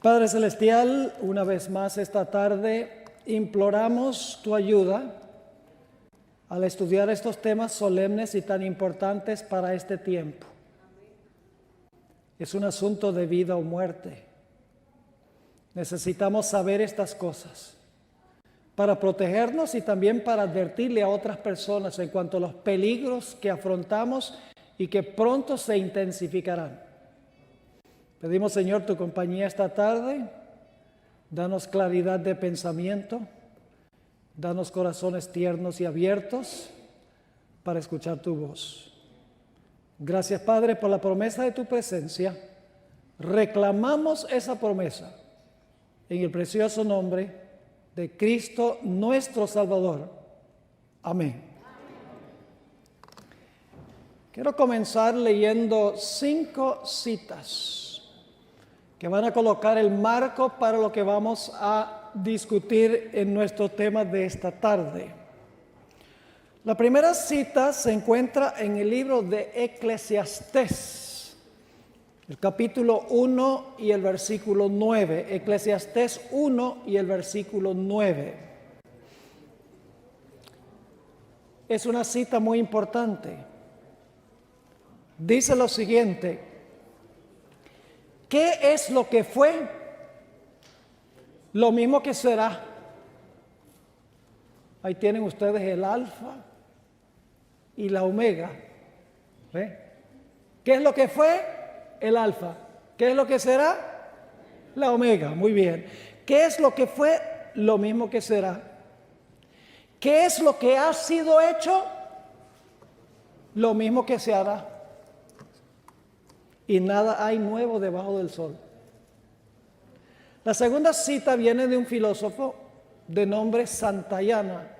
Padre Celestial, una vez más esta tarde imploramos tu ayuda al estudiar estos temas solemnes y tan importantes para este tiempo. Es un asunto de vida o muerte. Necesitamos saber estas cosas para protegernos y también para advertirle a otras personas en cuanto a los peligros que afrontamos y que pronto se intensificarán. Pedimos, Señor, tu compañía esta tarde. Danos claridad de pensamiento. Danos corazones tiernos y abiertos para escuchar tu voz. Gracias, Padre, por la promesa de tu presencia. Reclamamos esa promesa en el precioso nombre de Cristo nuestro Salvador. Amén. Quiero comenzar leyendo 5 citas que van a colocar el marco para lo que vamos a discutir en nuestro tema de esta tarde. La primera cita se encuentra en el libro de Eclesiastés, el capítulo 1 y el versículo 9. Eclesiastés 1 y el versículo 9. Es una cita muy importante. Dice lo siguiente: ¿qué es lo que fue? Lo mismo que será. Ahí tienen ustedes el alfa y la omega. ¿Ve? ¿Qué es lo que fue? El alfa. ¿Qué es lo que será? La omega. Muy bien. ¿Qué es lo que fue? Lo mismo que será. ¿Qué es lo que ha sido hecho? Lo mismo que se hará. Y nada hay nuevo debajo del sol. La segunda cita viene de un filósofo de nombre Santayana.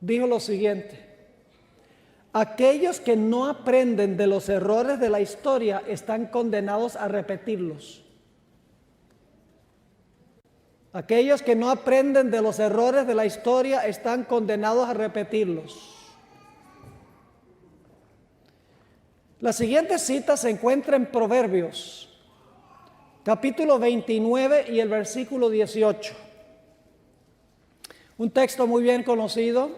Dijo lo siguiente: aquellos que no aprenden de los errores de la historia están condenados a repetirlos. Aquellos que no aprenden de los errores de la historia están condenados a repetirlos. La siguiente cita se encuentra en Proverbios, capítulo 29 y el versículo 18. Un texto muy bien conocido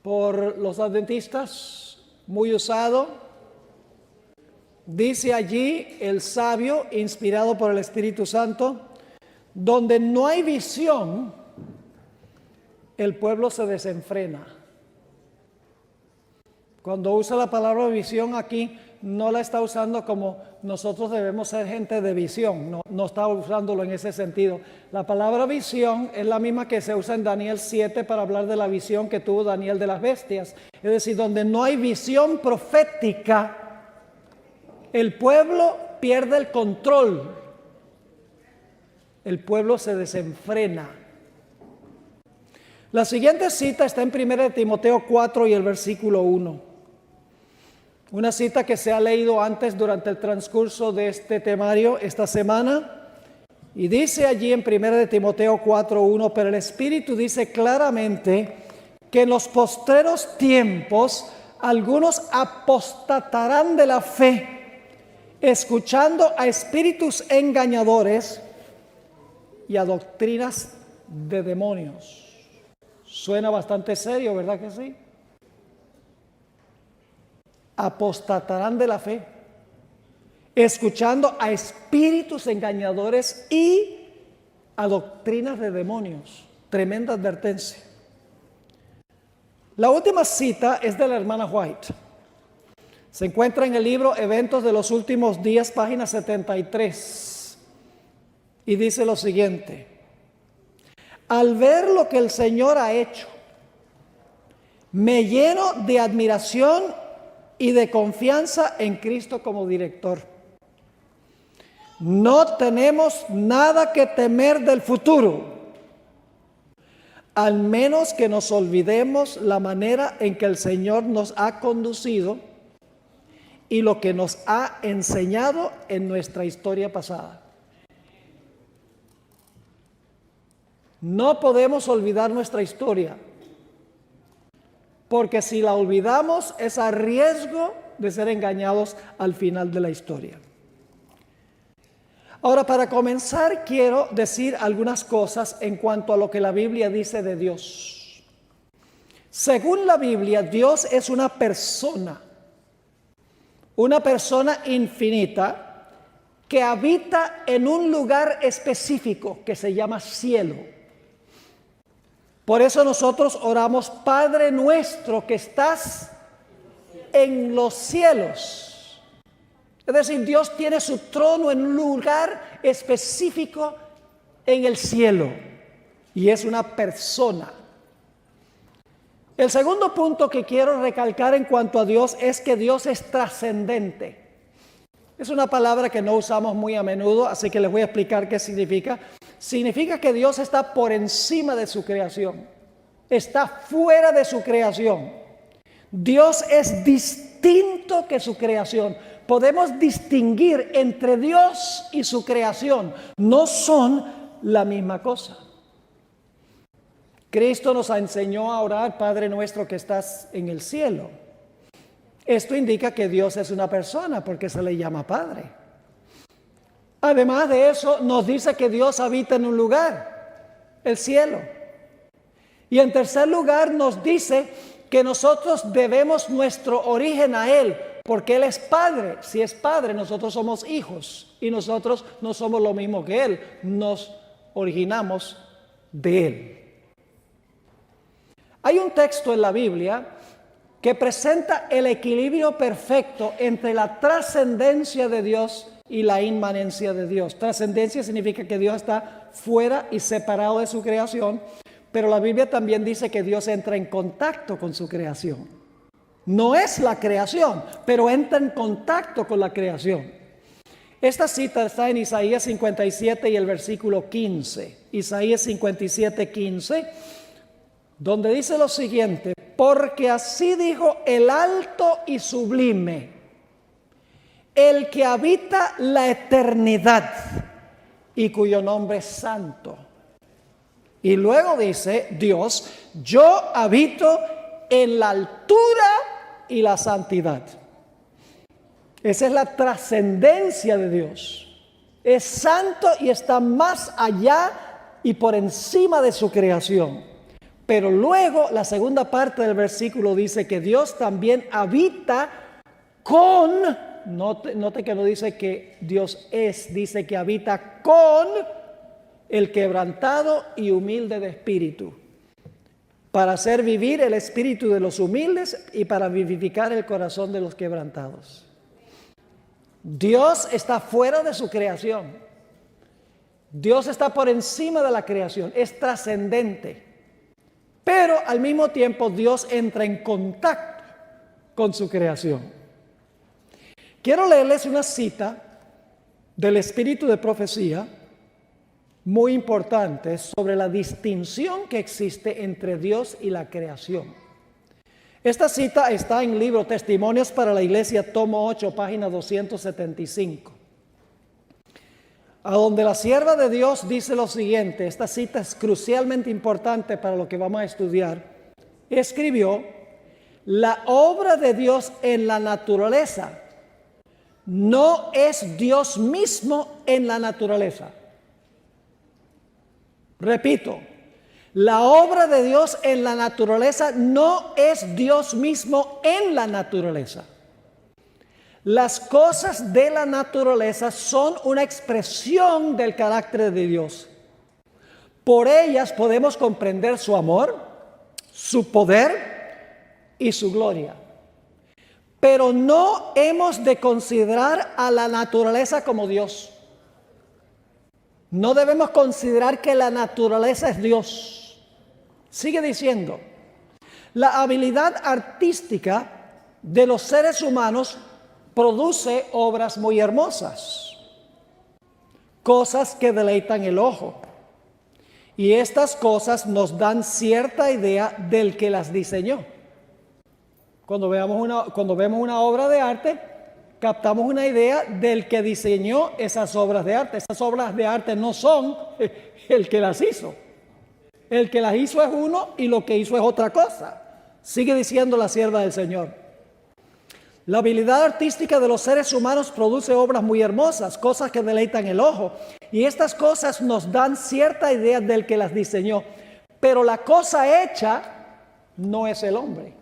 por los adventistas, muy usado. Dice allí el sabio, inspirado por el Espíritu Santo: donde no hay visión, el pueblo se desenfrena. Cuando usa la palabra visión aquí, no la está usando como nosotros debemos ser gente de visión. No está usándolo en ese sentido. La palabra visión es la misma que se usa en Daniel 7 para hablar de la visión que tuvo Daniel de las bestias. Es decir, donde no hay visión profética, el pueblo pierde el control. El pueblo se desenfrena. La siguiente cita está en 1 Timoteo 4 y el versículo 1. Una cita que se ha leído antes durante el transcurso de este temario esta semana. Y dice allí en 1 Timoteo 4:1: pero el Espíritu dice claramente que en los postreros tiempos algunos apostatarán de la fe, escuchando a espíritus engañadores y a doctrinas de demonios. Suena bastante serio, ¿verdad que sí? Apostatarán de la fe, escuchando a espíritus engañadores y a doctrinas de demonios. Tremenda advertencia. La última cita es de la hermana White. Se encuentra en el libro Eventos de los Últimos Días, página 73. Y dice lo siguiente: al ver lo que el Señor ha hecho, me lleno de admiración y de confianza en Cristo como director. No tenemos nada que temer del futuro, al menos que nos olvidemos la manera en que el Señor nos ha conducido y lo que nos ha enseñado en nuestra historia pasada. No podemos olvidar nuestra historia, porque si la olvidamos es a riesgo de ser engañados al final de la historia. Ahora, para comenzar, quiero decir algunas cosas en cuanto a lo que la Biblia dice de Dios. Según la Biblia, Dios es una persona infinita que habita en un lugar específico que se llama cielo. Por eso nosotros oramos: Padre nuestro que estás en los cielos. Es decir, Dios tiene su trono en un lugar específico en el cielo y es una persona. El segundo punto que quiero recalcar en cuanto a Dios es que Dios es trascendente. Es una palabra que no usamos muy a menudo, así que les voy a explicar qué significa. Significa que Dios está por encima de su creación, está fuera de su creación. Dios es distinto que su creación. Podemos distinguir entre Dios y su creación. No son la misma cosa. Cristo nos enseñó a orar: Padre nuestro que estás en el cielo. Esto indica que Dios es una persona porque se le llama Padre. Además de eso, nos dice que Dios habita en un lugar, el cielo. Y en tercer lugar, nos dice que nosotros debemos nuestro origen a Él, porque Él es Padre. Si es Padre, nosotros somos hijos y nosotros no somos lo mismo que Él, nos originamos de Él. Hay un texto en la Biblia que presenta el equilibrio perfecto entre la trascendencia de Dios y la inmanencia de Dios. Trascendencia significa que Dios está fuera y separado de su creación, pero la Biblia también dice que Dios entra en contacto con su creación. No es la creación, pero entra en contacto con la creación. Esta cita está en Isaías 57 y el versículo 15. Isaías 57, 15, donde dice lo siguiente: porque así dijo el alto y sublime, el que habita la eternidad y cuyo nombre es santo. Y luego dice Dios: yo habito en la altura y la santidad. Esa es la trascendencia de Dios. Es santo y está más allá y por encima de su creación. Pero luego la segunda parte del versículo dice que Dios también habita con, note que no dice que Dios es, dice que habita con el quebrantado y humilde de espíritu, para hacer vivir el espíritu de los humildes y para vivificar el corazón de los quebrantados. Dios está fuera de su creación. Dios está por encima de la creación, es trascendente. Pero al mismo tiempo Dios entra en contacto con su creación. Quiero leerles una cita del espíritu de profecía muy importante sobre la distinción que existe entre Dios y la creación. Esta cita está en el libro Testimonios para la Iglesia, tomo 8, página 275. A donde la sierva de Dios dice lo siguiente, esta cita es crucialmente importante para lo que vamos a estudiar. Escribió: la obra de Dios en la naturaleza no es Dios mismo en la naturaleza. Repito, la obra de Dios en la naturaleza no es Dios mismo en la naturaleza. Las cosas de la naturaleza son una expresión del carácter de Dios. Por ellas podemos comprender su amor, su poder y su gloria. Pero no hemos de considerar a la naturaleza como Dios. No debemos considerar que la naturaleza es Dios. Sigue diciendo: la habilidad artística de los seres humanos produce obras muy hermosas, cosas que deleitan el ojo. Y estas cosas nos dan cierta idea del que las diseñó. Cuando vemos una obra de arte, captamos una idea del que diseñó esas obras de arte. Esas obras de arte no son el que las hizo. El que las hizo es uno y lo que hizo es otra cosa. Sigue diciendo la sierva del Señor: La habilidad artística de los seres humanos produce obras muy hermosas, cosas que deleitan el ojo. Y estas cosas nos dan cierta idea del que las diseñó. Pero la cosa hecha no es el hombre.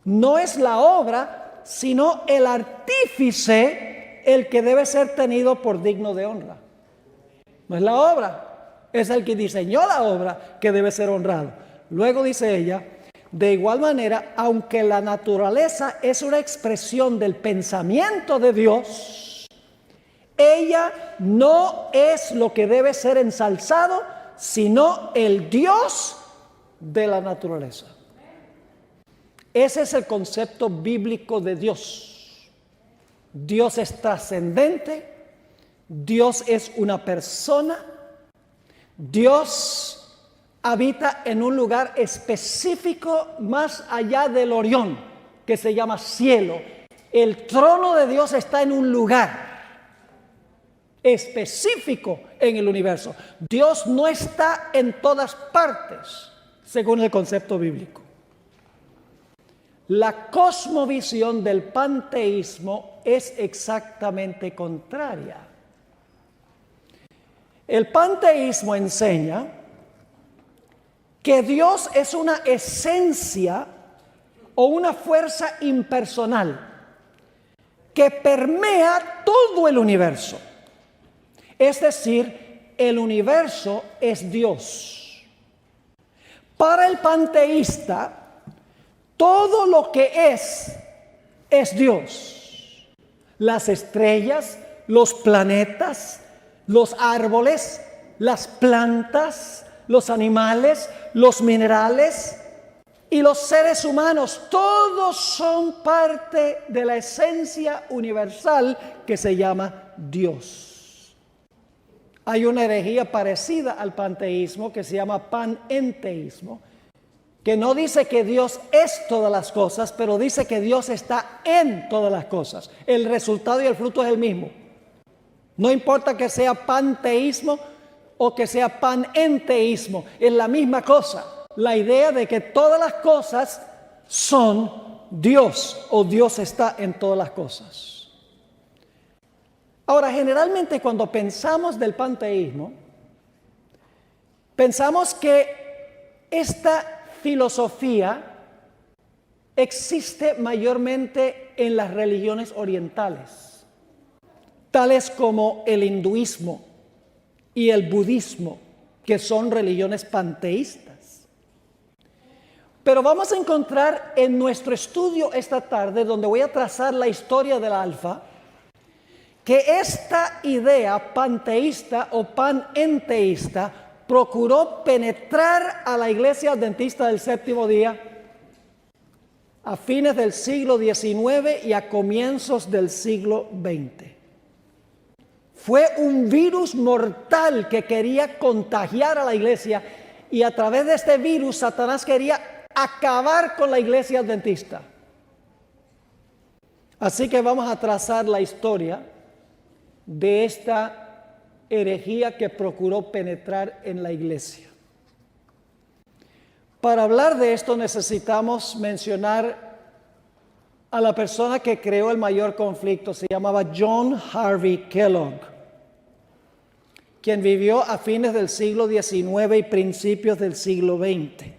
No es la obra, sino el artífice el que debe ser tenido por digno de honra. No es la obra, es el que diseñó la obra que debe ser honrado. Luego dice ella, de igual manera, aunque la naturaleza es una expresión del pensamiento de Dios, ella no es lo que debe ser ensalzado, sino el Dios de la naturaleza. Ese es el concepto bíblico de Dios. Dios es trascendente, Dios es una persona, Dios habita en un lugar específico más allá del Orión, que se llama cielo. El trono de Dios está en un lugar específico en el universo. Dios no está en todas partes, según el concepto bíblico. La cosmovisión del panteísmo es exactamente contraria. El panteísmo enseña que Dios es una esencia o una fuerza impersonal que permea todo el universo. Es decir, el universo es Dios. Para el panteísta, todo lo que es Dios. Las estrellas, los planetas, los árboles, las plantas, los animales, los minerales y los seres humanos, todos son parte de la esencia universal que se llama Dios. Hay una herejía parecida al panteísmo que se llama panenteísmo, que no dice que Dios es todas las cosas, pero dice que Dios está en todas las cosas. El resultado y el fruto es el mismo. No importa que sea panteísmo o que sea panenteísmo, es la misma cosa. La idea de que todas las cosas son Dios o Dios está en todas las cosas. Ahora, generalmente cuando pensamos del panteísmo, pensamos que esta filosofía existe mayormente en las religiones orientales, tales como el hinduismo y el budismo, que son religiones panteístas. Pero vamos a encontrar en nuestro estudio esta tarde, donde voy a trazar la historia del Alfa, que esta idea panteísta o panenteísta procuró penetrar a la Iglesia Adventista del Séptimo Día a fines del siglo XIX y a comienzos del siglo XX. Fue un virus mortal que quería contagiar a la iglesia y a través de este virus Satanás quería acabar con la iglesia adventista. Así que vamos a trazar la historia de esta herejía que procuró penetrar en la iglesia. Para hablar de esto necesitamos mencionar a la persona que creó el mayor conflicto. Se llamaba John Harvey Kellogg, quien vivió a fines del siglo XIX y principios del siglo XX.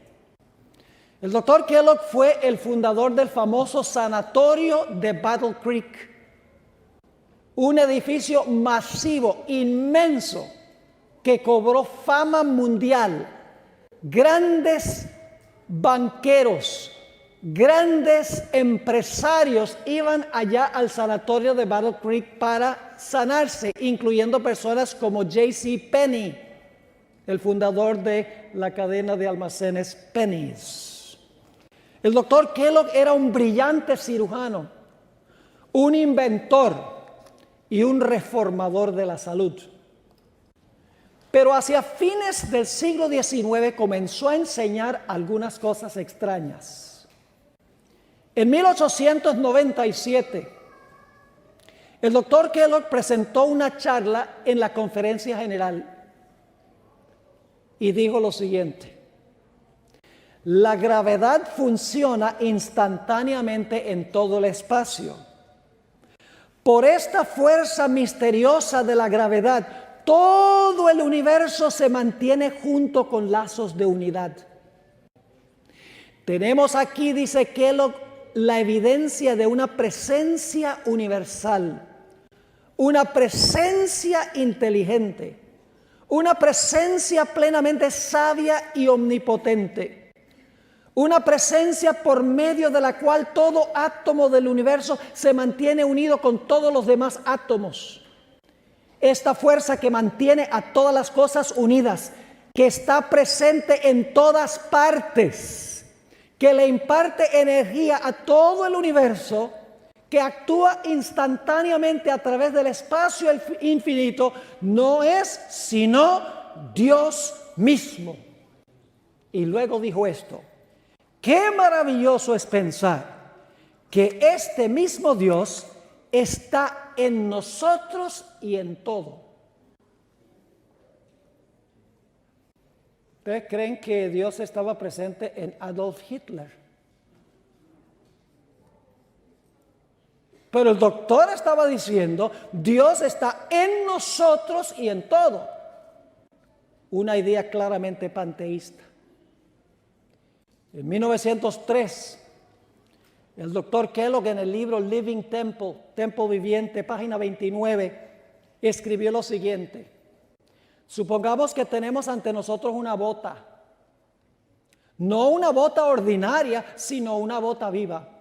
El doctor Kellogg fue el fundador del famoso sanatorio de Battle Creek, un edificio masivo, inmenso, que cobró fama mundial. Grandes banqueros, grandes empresarios iban allá al sanatorio de Battle Creek para sanarse, incluyendo personas como J.C. Penney, el fundador de la cadena de almacenes Penny's. El doctor Kellogg era un brillante cirujano, un inventor y un reformador de la salud. Pero hacia fines del siglo XIX comenzó a enseñar algunas cosas extrañas. En 1897, el doctor Kellogg presentó una charla en la Conferencia General y dijo lo siguiente: La gravedad funciona instantáneamente en todo el espacio. Por esta fuerza misteriosa de la gravedad, todo el universo se mantiene junto con lazos de unidad. Tenemos aquí, dice Kellogg, la evidencia de una presencia universal, una presencia inteligente, una presencia plenamente sabia y omnipotente, una presencia por medio de la cual todo átomo del universo se mantiene unido con todos los demás átomos. Esta fuerza que mantiene a todas las cosas unidas, que está presente en todas partes, que le imparte energía a todo el universo, que actúa instantáneamente a través del espacio infinito, no es sino Dios mismo. Y luego dijo esto: qué maravilloso es pensar que este mismo Dios está en nosotros y en todo. ¿Ustedes creen que Dios estaba presente en Adolf Hitler? Pero el doctor estaba diciendo, Dios está en nosotros y en todo. Una idea claramente panteísta. En 1903, el doctor Kellogg, en el libro Living Temple, Templo Viviente, página 29, escribió lo siguiente: supongamos que tenemos ante nosotros una bota, no una bota ordinaria, sino una bota viva.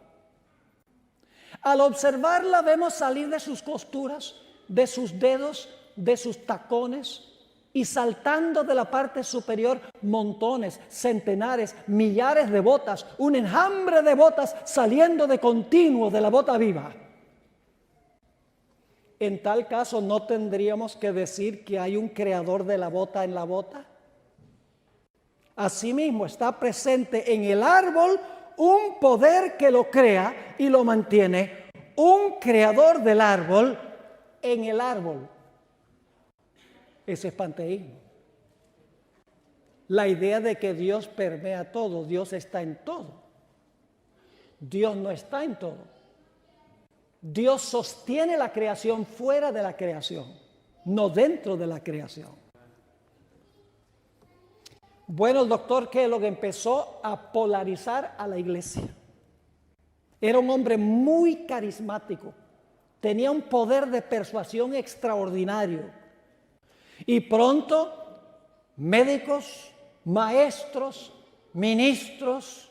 Al observarla vemos salir de sus costuras, de sus dedos, de sus tacones, y saltando de la parte superior montones, centenares, millares de botas, un enjambre de botas saliendo de continuo de la bota viva. En tal caso, ¿no tendríamos que decir que hay un creador de la bota en la bota? Asimismo, está presente en el árbol un poder que lo crea y lo mantiene, un creador del árbol en el árbol. Ese es panteísmo. La idea de que Dios permea todo, Dios está en todo. Dios no está en todo. Dios sostiene la creación fuera de la creación, no dentro de la creación. Bueno, el doctor Kellogg empezó a polarizar a la iglesia. Era un hombre muy carismático, tenía un poder de persuasión extraordinario. Y pronto, médicos, maestros, ministros,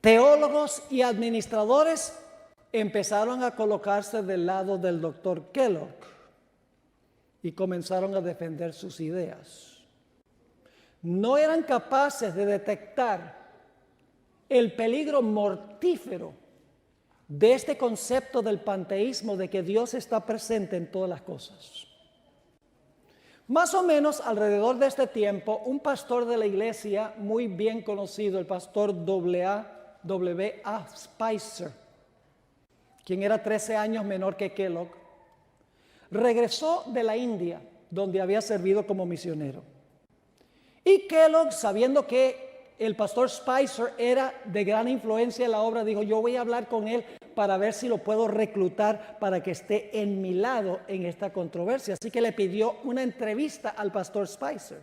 teólogos y administradores empezaron a colocarse del lado del doctor Kellogg y comenzaron a defender sus ideas. No eran capaces de detectar el peligro mortífero de este concepto del panteísmo, de que Dios está presente en todas las cosas. Más o menos alrededor de este tiempo, un pastor de la iglesia muy bien conocido, el pastor W.A. Spicer, quien era 13 años menor que Kellogg, regresó de la India, donde había servido como misionero. Y Kellogg, sabiendo que el pastor Spicer era de gran influencia en la obra, dijo: yo voy a hablar con él para ver si lo puedo reclutar para que esté en mi lado en esta controversia. Así que le pidió una entrevista al pastor Spicer.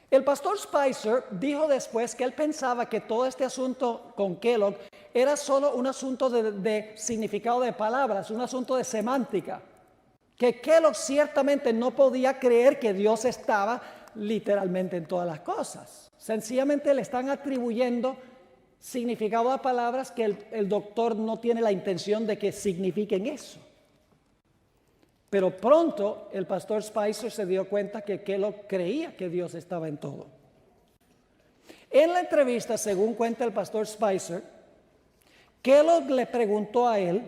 El pastor Spicer dijo después que él pensaba que todo este asunto con Kellogg era solo un asunto de significado de palabras, un asunto de semántica, que Kellogg ciertamente no podía creer que Dios estaba literalmente en todas las cosas. Sencillamente le están atribuyendo significado a palabras que el doctor no tiene la intención de que signifiquen eso. Pero pronto el pastor Spicer se dio cuenta que Kellogg creía que Dios estaba en todo. En la entrevista, según cuenta el pastor Spicer, Kellogg le preguntó a él: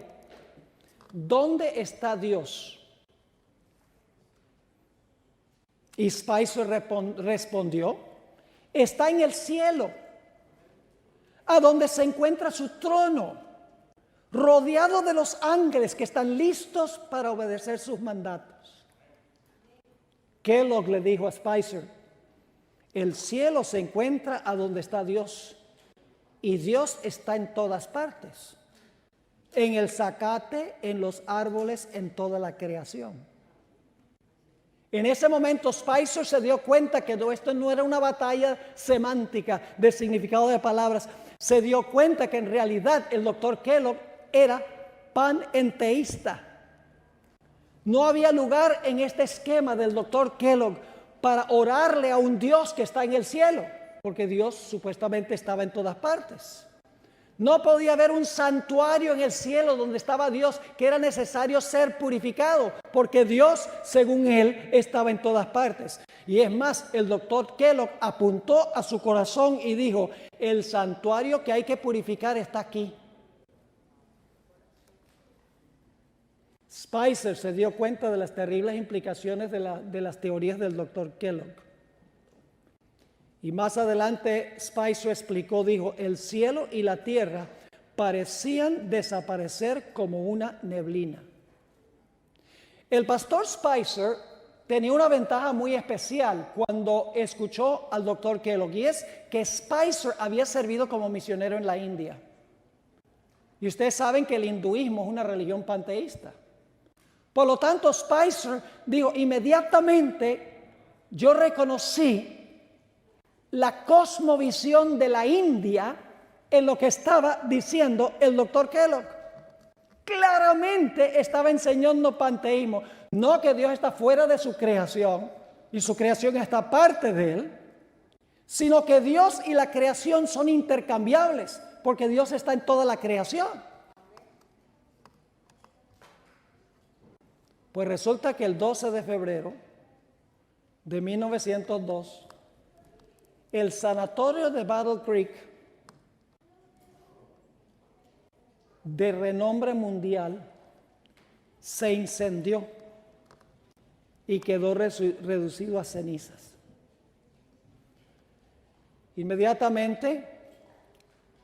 ¿dónde está Dios? Y Spicer respondió: está en el cielo, a donde se encuentra su trono, rodeado de los ángeles que están listos para obedecer sus mandatos. Kellogg le dijo a Spicer: El cielo se encuentra a donde está Dios y Dios está en todas partes. En el zacate, en los árboles, en toda la creación. En ese momento Spicer se dio cuenta que esto no era una batalla semántica de significado de palabras. Se dio cuenta que en realidad el doctor Kellogg era panenteísta. No había lugar en este esquema del doctor Kellogg para orarle a un Dios que está en el cielo, porque Dios supuestamente estaba en todas partes. No podía haber un santuario en el cielo donde estaba Dios, que era necesario ser purificado, porque Dios, según él, estaba en todas partes. Y es más, el doctor Kellogg apuntó a su corazón y dijo, el santuario que hay que purificar está aquí. Spicer se dio cuenta de las terribles implicaciones de las teorías del doctor Kellogg. Y más adelante Spicer explicó, dijo, el cielo y la tierra parecían desaparecer como una neblina. El pastor Spicer tenía una ventaja muy especial cuando escuchó al doctor Kellogg, y es que Spicer había servido como misionero en la India. Y ustedes saben que el hinduismo es una religión panteísta. Por lo tanto, Spicer dijo, inmediatamente yo reconocí la cosmovisión de la India en lo que estaba diciendo el doctor Kellogg. Claramente estaba enseñando panteísmo, no que Dios está fuera de su creación y su creación está parte de él, sino que Dios y la creación son intercambiables, porque Dios está en toda la creación. Pues resulta que el 12 de febrero de 1902, el sanatorio de Battle Creek, de renombre mundial, se incendió y quedó reducido a cenizas. Inmediatamente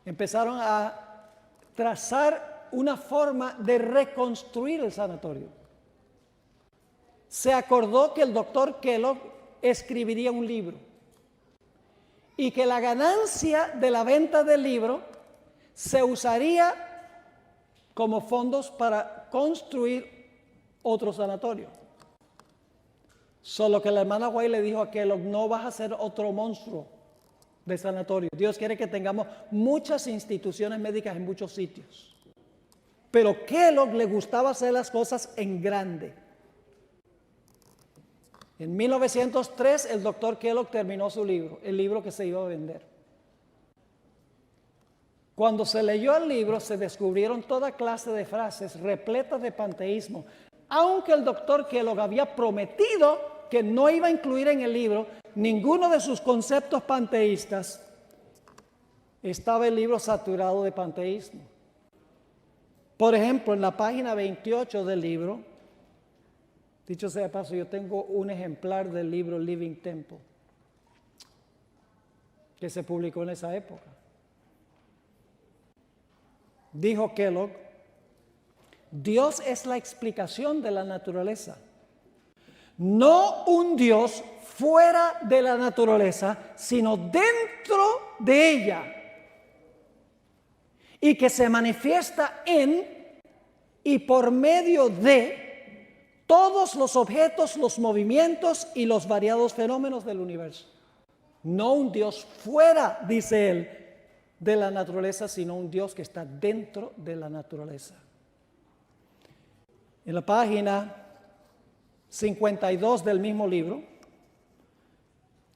empezaron a trazar una forma de reconstruir el sanatorio. Se acordó que el doctor Kellogg escribiría un libro y que la ganancia de la venta del libro se usaría como fondos para construir otro sanatorio. Solo que la hermana White le dijo a Kellogg, no vas a hacer otro monstruo de sanatorio. Dios quiere que tengamos muchas instituciones médicas en muchos sitios. Pero Kellogg le gustaba hacer las cosas en grande. En 1903 el doctor Kellogg terminó su libro, el libro que se iba a vender. Cuando se leyó el libro se descubrieron toda clase de frases repletas de panteísmo, aunque el doctor Kellogg había prometido que no iba a incluir en el libro ninguno de sus conceptos panteístas. Estaba el libro saturado de panteísmo. Por ejemplo, en la página 28 del libro, dicho sea de paso, yo tengo un ejemplar del libro Living Temple, que se publicó en esa época. Dijo Kellogg, Dios es la explicación de la naturaleza, no un Dios fuera de la naturaleza, sino dentro de ella, y que se manifiesta en y por medio de todos los objetos, los movimientos y los variados fenómenos del universo. No un Dios fuera, dice él, de la naturaleza, sino un Dios que está dentro de la naturaleza. En la página 52 del mismo libro,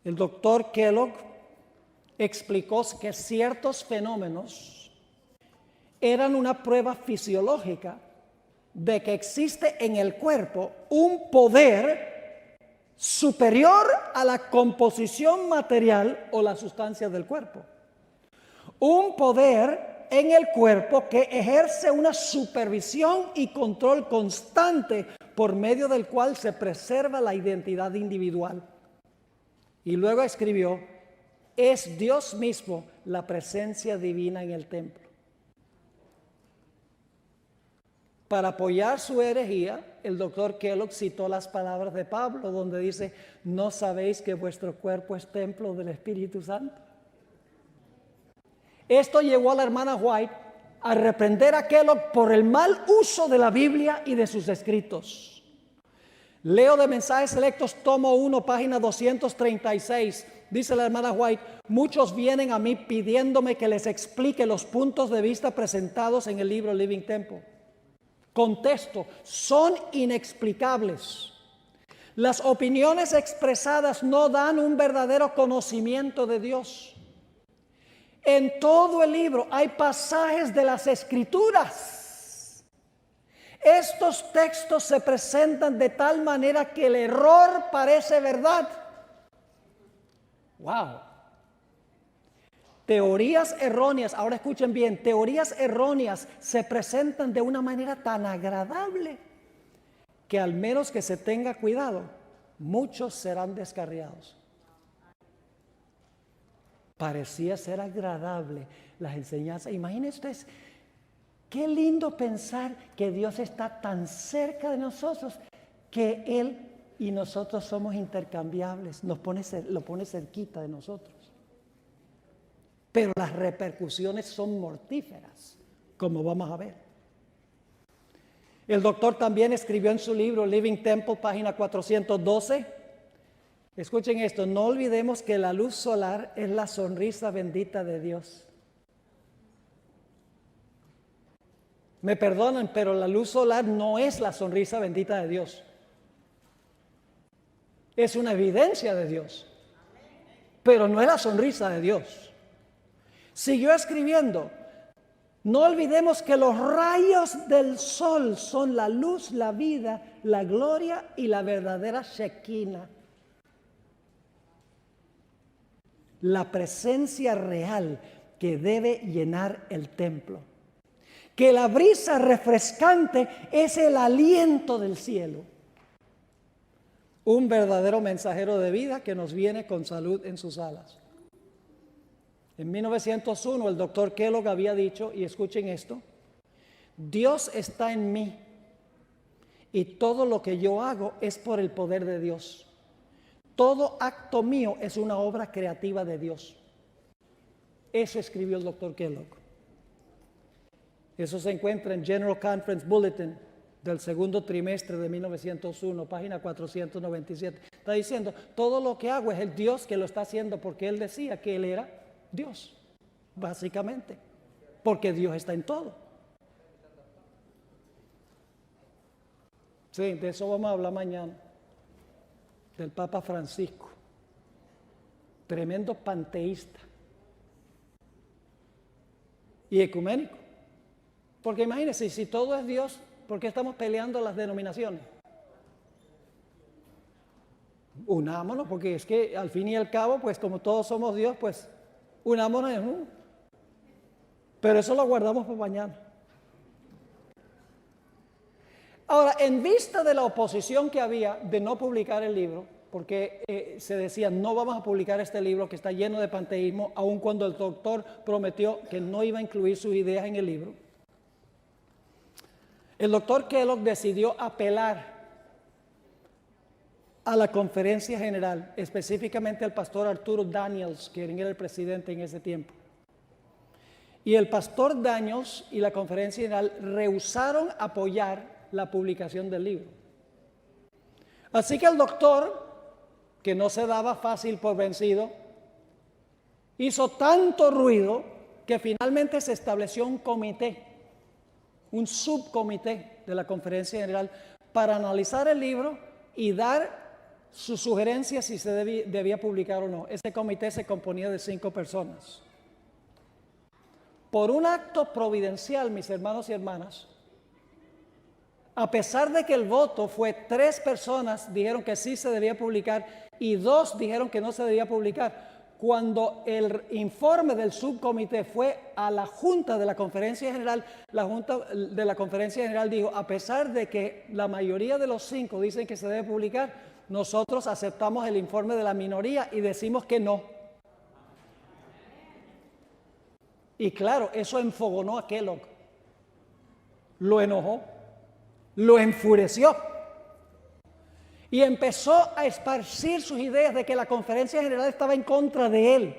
el doctor Kellogg explicó que ciertos fenómenos eran una prueba fisiológica de que existe en el cuerpo un poder superior a la composición material o la sustancia del cuerpo. Un poder en el cuerpo que ejerce una supervisión y control constante por medio del cual se preserva la identidad individual. Y luego escribió, es Dios mismo la presencia divina en el templo. Para apoyar su herejía, el doctor Kellogg citó las palabras de Pablo, donde dice, ¿no sabéis que vuestro cuerpo es templo del Espíritu Santo? Esto llevó a la hermana White a reprender a Kellogg por el mal uso de la Biblia y de sus escritos. Leo de Mensajes Selectos, tomo 1, página 236. Dice la hermana White, muchos vienen a mí pidiéndome que les explique los puntos de vista presentados en el libro Living Temple. Contesto, son inexplicables. Las opiniones expresadas no dan un verdadero conocimiento de Dios. En todo el libro hay pasajes de las Escrituras. Estos textos se presentan de tal manera que el error parece verdad. Wow. Teorías erróneas, ahora escuchen bien, teorías erróneas se presentan de una manera tan agradable que al menos que se tenga cuidado, muchos serán descarriados. Parecía ser agradable las enseñanzas. Imagínense ustedes, qué lindo pensar que Dios está tan cerca de nosotros que Él y nosotros somos intercambiables, lo pone cerquita de nosotros. Pero las repercusiones son mortíferas, como vamos a ver. El doctor también escribió en su libro Living Temple, página 412. Escuchen esto, no olvidemos que la luz solar es la sonrisa bendita de Dios. Me perdonan, pero la luz solar no es la sonrisa bendita de Dios. Es una evidencia de Dios, pero no es la sonrisa de Dios. Siguió escribiendo, no olvidemos que los rayos del sol son la luz, la vida, la gloria y la verdadera Shekinah. La presencia real que debe llenar el templo. Que la brisa refrescante es el aliento del cielo. Un verdadero mensajero de vida que nos viene con salud en sus alas. En 1901 el doctor Kellogg había dicho, y escuchen esto, Dios está en mí y todo lo que yo hago es por el poder de Dios. Todo acto mío es una obra creativa de Dios. Eso escribió el doctor Kellogg. Eso se encuentra en General Conference Bulletin del segundo trimestre de 1901, página 497. Está diciendo, todo lo que hago es el Dios que lo está haciendo porque Él decía que Él era Dios, básicamente, porque Dios está en todo. Sí, de eso vamos a hablar mañana, del Papa Francisco, tremendo panteísta y ecuménico. Porque imagínense, si todo es Dios, ¿por qué estamos peleando las denominaciones? Unámonos, porque es que al fin y al cabo, pues como todos somos Dios, pues unámonos en uno. Pero eso lo guardamos para mañana. Ahora, en vista de la oposición que había de no publicar el libro, porque se decía, no vamos a publicar este libro que está lleno de panteísmo, aun cuando el doctor prometió que no iba a incluir sus ideas en el libro, el doctor Kellogg decidió apelar a la conferencia general, específicamente al pastor Arturo Daniels, quien era el presidente en ese tiempo. Y el pastor Daniels y la conferencia general rehusaron apoyar la publicación del libro. Así que el doctor, que no se daba fácil por vencido, hizo tanto ruido que finalmente se estableció un comité, un subcomité de la conferencia general para analizar el libro y dar sus sugerencias si se debía publicar o no. Ese comité se componía de 5 personas. Por un acto providencial, mis hermanos y hermanas, a pesar de que el voto fue 3 personas dijeron que sí se debía publicar y 2 dijeron que no se debía publicar, cuando el informe del subcomité fue a la Junta de la Conferencia General, la Junta de la Conferencia General dijo, a pesar de que la mayoría de los 5 dicen que se debe publicar, nosotros aceptamos el informe de la minoría y decimos que no. Y claro, eso enfogonó a Kellogg, lo enojó, lo enfureció. y empezó a esparcir sus ideas de que la conferencia general estaba en contra de él.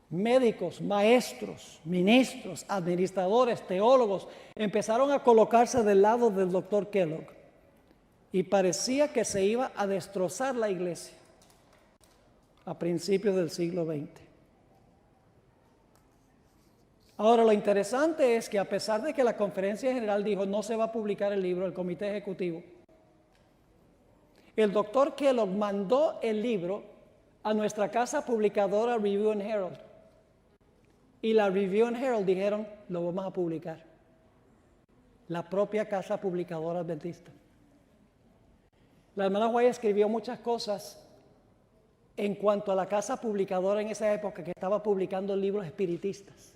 Médicos, maestros, ministros, administradores, teólogos empezaron a colocarse del lado del doctor Kellogg y parecía que se iba a destrozar la iglesia a principios del siglo XX. Ahora, lo interesante es que a pesar de que la conferencia general dijo no se va a publicar el libro, el comité ejecutivo, el doctor Kellogg mandó el libro a nuestra casa publicadora Review and Herald. Y la Review and Herald dijeron, lo vamos a publicar. La propia casa publicadora adventista. La hermana White escribió muchas cosas en cuanto a la casa publicadora en esa época que estaba publicando libros espiritistas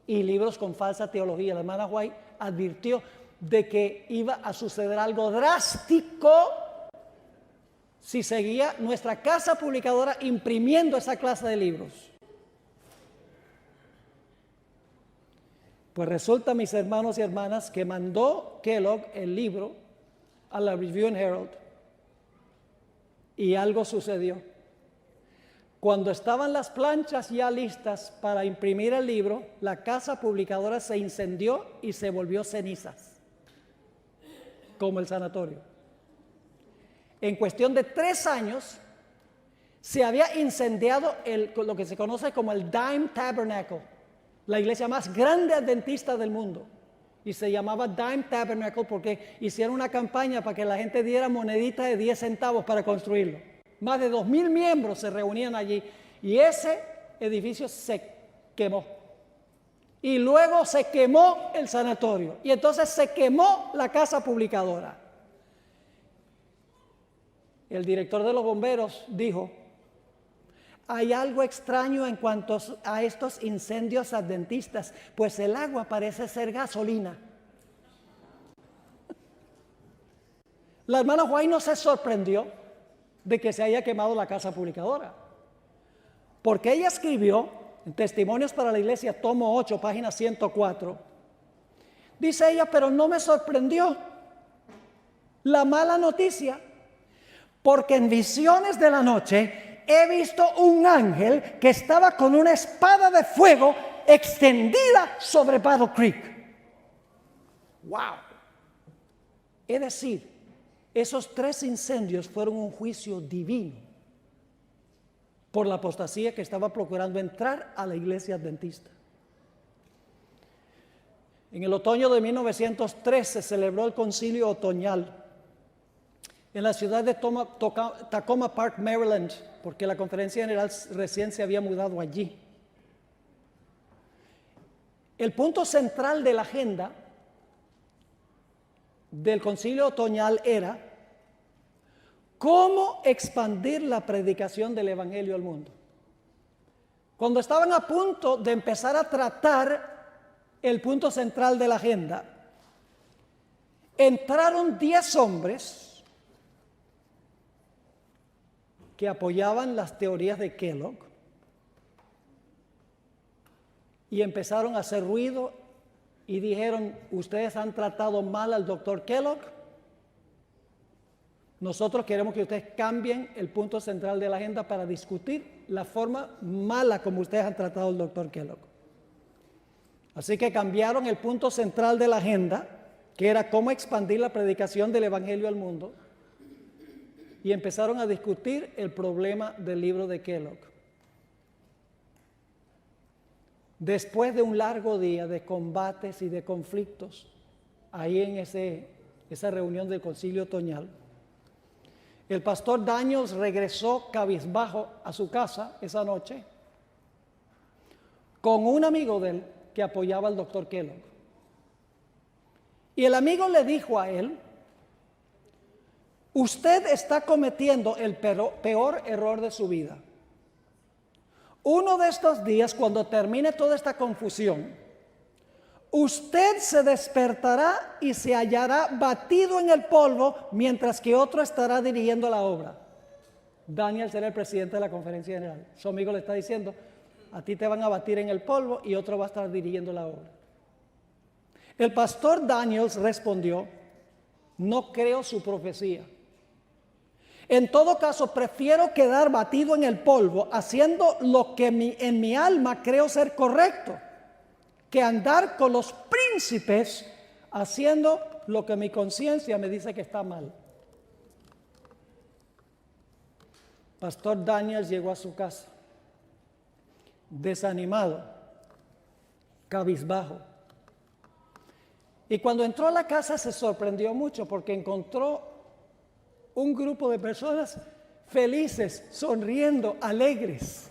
y libros con falsa teología. La hermana White advirtió de que iba a suceder algo drástico si seguía nuestra casa publicadora imprimiendo esa clase de libros. Pues resulta, mis hermanos y hermanas, que mandó Kellogg el libro a la Review and Herald y algo sucedió. Cuando estaban las planchas ya listas para imprimir el libro, la casa publicadora se incendió y se volvió cenizas, como el sanatorio. En cuestión de 3 años, se había incendiado lo que se conoce como el Dime Tabernacle, la iglesia más grande adventista del mundo. Y se llamaba Dime Tabernacle porque hicieron una campaña para que la gente diera moneditas de 10 centavos para construirlo. Más de 2,000 miembros se reunían allí y ese edificio se quemó. Y luego se quemó el sanatorio y entonces se quemó la casa publicadora. El director de los bomberos dijo, hay algo extraño en cuanto a estos incendios adventistas, pues el agua parece ser gasolina. La hermana White no se sorprendió de que se haya quemado la casa publicadora, porque ella escribió en Testimonios para la Iglesia, tomo 8, página 104, dice ella, pero no me sorprendió la mala noticia, porque en visiones de la noche he visto un ángel que estaba con una espada de fuego extendida sobre Battle Creek. ¡Wow! Es decir, esos 3 incendios fueron un juicio divino por la apostasía que estaba procurando entrar a la iglesia adventista. En el otoño de 1903 se celebró el concilio otoñal en la ciudad de Tacoma Park, Maryland, porque la conferencia general recién se había mudado allí. El punto central de la agenda del concilio otoñal era cómo expandir la predicación del evangelio al mundo. Cuando estaban a punto de empezar a tratar el punto central de la agenda, entraron 10 hombres que apoyaban las teorías de Kellogg y empezaron a hacer ruido y dijeron, ustedes han tratado mal al doctor Kellogg, nosotros queremos que ustedes cambien el punto central de la agenda para discutir la forma mala como ustedes han tratado al doctor Kellogg. Así que cambiaron el punto central de la agenda, que era cómo expandir la predicación del evangelio al mundo, y empezaron a discutir el problema del libro de Kellogg. Después de un largo día de combates y de conflictos, ahí en esa reunión del concilio otoñal, el pastor Daniels regresó cabizbajo a su casa esa noche con un amigo de él que apoyaba al doctor Kellogg. Y el amigo le dijo a él, usted está cometiendo el peor error de su vida. Uno de estos días, cuando termine toda esta confusión, usted se despertará y se hallará batido en el polvo, mientras que otro estará dirigiendo la obra. Daniel será el presidente de la conferencia general. Su amigo le está diciendo, a ti te van a batir en el polvo y otro va a estar dirigiendo la obra. El pastor Daniels respondió, no creo su profecía. En todo caso, prefiero quedar batido en el polvo haciendo lo que en mi alma creo ser correcto, que andar con los príncipes haciendo lo que mi conciencia me dice que está mal. Pastor Daniel llegó a su casa desanimado, cabizbajo. Y cuando entró a la casa se sorprendió mucho porque encontró un grupo de personas felices, sonriendo, alegres.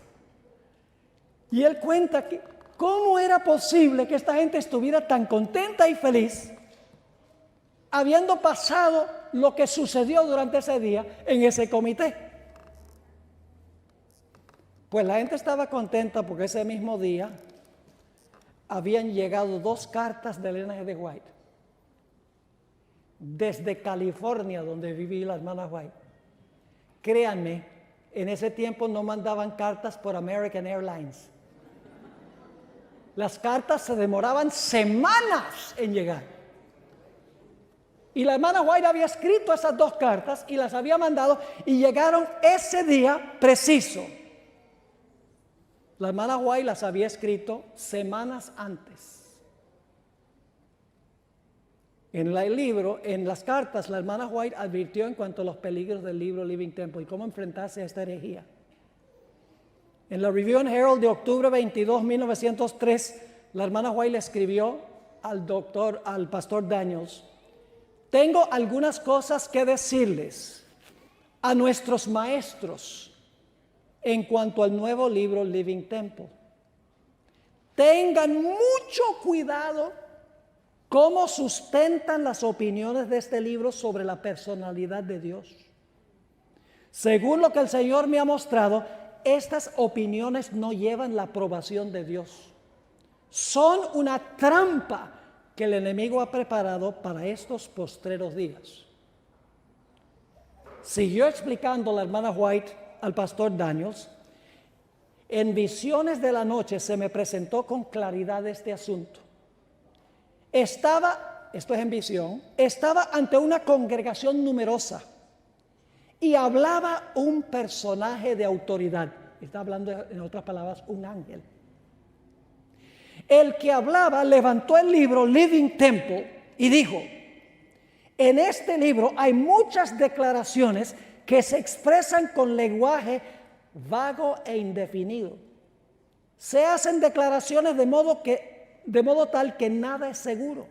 Y él cuenta que cómo era posible que esta gente estuviera tan contenta y feliz habiendo pasado lo que sucedió durante ese día en ese comité. Pues la gente estaba contenta porque ese mismo día habían llegado 2 cartas de Elena G. de White desde California, donde vivía la hermana White. Créanme, en ese tiempo no mandaban cartas por American Airlines. Las cartas se demoraban semanas en llegar. Y la hermana White había escrito esas 2 cartas y las había mandado y llegaron ese día preciso. La hermana White las había escrito semanas antes. En el libro, en las cartas, la hermana White advirtió en cuanto a los peligros del libro Living Temple y cómo enfrentarse a esta herejía. En la Review and Herald de octubre 22, 1903, la hermana White le escribió al pastor Daniels: tengo algunas cosas que decirles a nuestros maestros en cuanto al nuevo libro Living Temple. Tengan mucho cuidado cómo sustentan las opiniones de este libro sobre la personalidad de Dios. Según lo que el Señor me ha mostrado, estas opiniones no llevan la aprobación de Dios. Son una trampa que el enemigo ha preparado para estos postreros días. Siguió explicando la hermana White al pastor Daniels: en visiones de la noche se me presentó con claridad este asunto. Esto es en visión, estaba ante una congregación numerosa y hablaba un personaje de autoridad. Está hablando, en otras palabras, un ángel. El que hablaba levantó el libro Living Temple y dijo: en este libro hay muchas declaraciones que se expresan con lenguaje vago e indefinido. Se hacen declaraciones de modo tal que nada es seguro.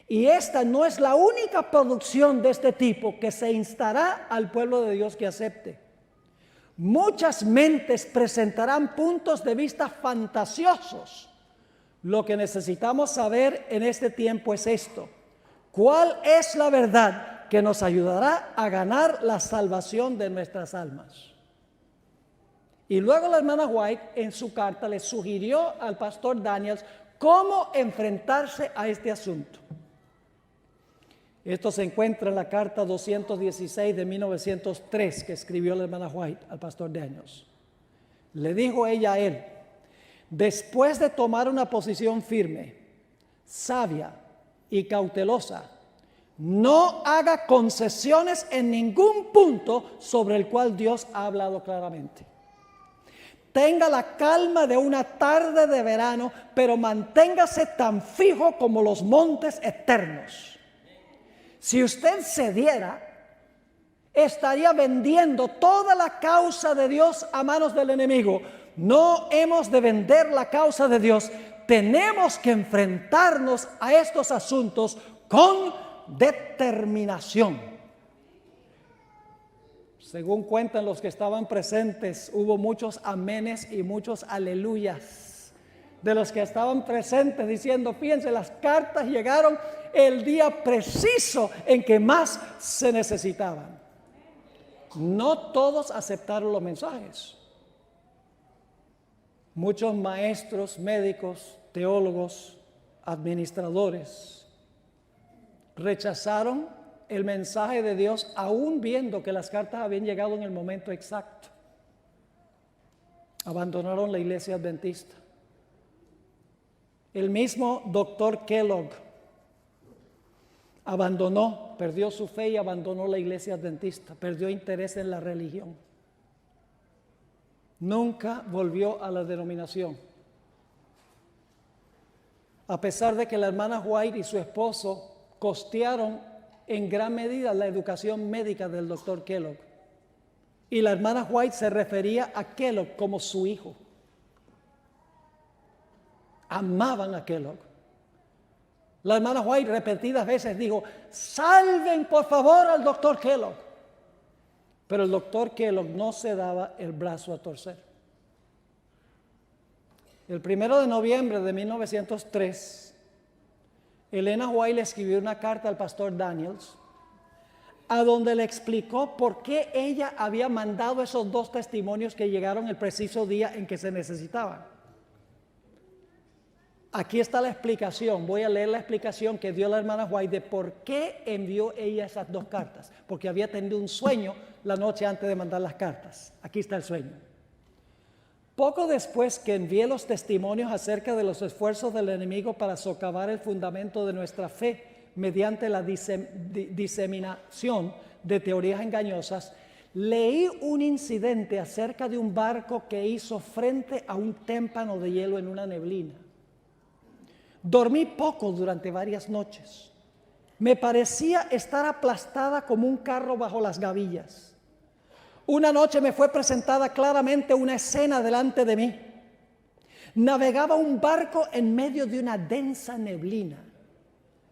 Y esta no es la única producción de este tipo que se instará al pueblo de Dios que acepte. Muchas mentes presentarán puntos de vista fantasiosos. Lo que necesitamos saber en este tiempo es esto: ¿cuál es la verdad que nos ayudará a ganar la salvación de nuestras almas? Y luego la hermana White en su carta le sugirió al pastor Daniels cómo enfrentarse a este asunto. Esto se encuentra en la carta 216 de 1903 que escribió la hermana White al pastor Daniels. Le dijo ella a él: después de tomar una posición firme, sabia y cautelosa, no haga concesiones en ningún punto sobre el cual Dios ha hablado claramente. Tenga la calma de una tarde de verano, pero manténgase tan fijo como los montes eternos. Si usted cediera, estaría vendiendo toda la causa de Dios a manos del enemigo. No hemos de vender la causa de Dios. Tenemos que enfrentarnos a estos asuntos con determinación. Según cuentan los que estaban presentes, hubo muchos amenes y muchos aleluyas de los que estaban presentes diciendo: fíjense, las cartas llegaron el día preciso en que más se necesitaban. No todos aceptaron los mensajes. Muchos maestros, médicos, teólogos, administradores rechazaron el mensaje de Dios, aún viendo que las cartas habían llegado en el momento exacto. Abandonaron la iglesia adventista. El mismo doctor Kellogg perdió su fe y abandonó la iglesia adventista, perdió interés en la religión. Nunca volvió a la denominación. A pesar de que la hermana White y su esposo costearon en gran medida la educación médica del doctor Kellogg. Y la hermana White se refería a Kellogg como su hijo. Amaban a Kellogg. La hermana White repetidas veces dijo: salven por favor al doctor Kellogg. Pero el doctor Kellogg no se daba el brazo a torcer. El 1 de noviembre de 1903, Elena White le escribió una carta al pastor Daniels, a donde le explicó por qué ella había mandado esos 2 testimonios que llegaron el preciso día en que se necesitaban. Aquí está la explicación. Voy a leer la explicación que dio la hermana White de por qué envió ella esas 2 cartas. Porque había tenido un sueño la noche antes de mandar las cartas. Aquí está el sueño. Poco después que envié los testimonios acerca de los esfuerzos del enemigo para socavar el fundamento de nuestra fe mediante la diseminación de teorías engañosas, leí un incidente acerca de un barco que hizo frente a un témpano de hielo en una neblina. Dormí poco durante varias noches. Me parecía estar aplastada como un carro bajo las gavillas. Una noche me fue presentada claramente una escena delante de mí. Navegaba un barco en medio de una densa neblina.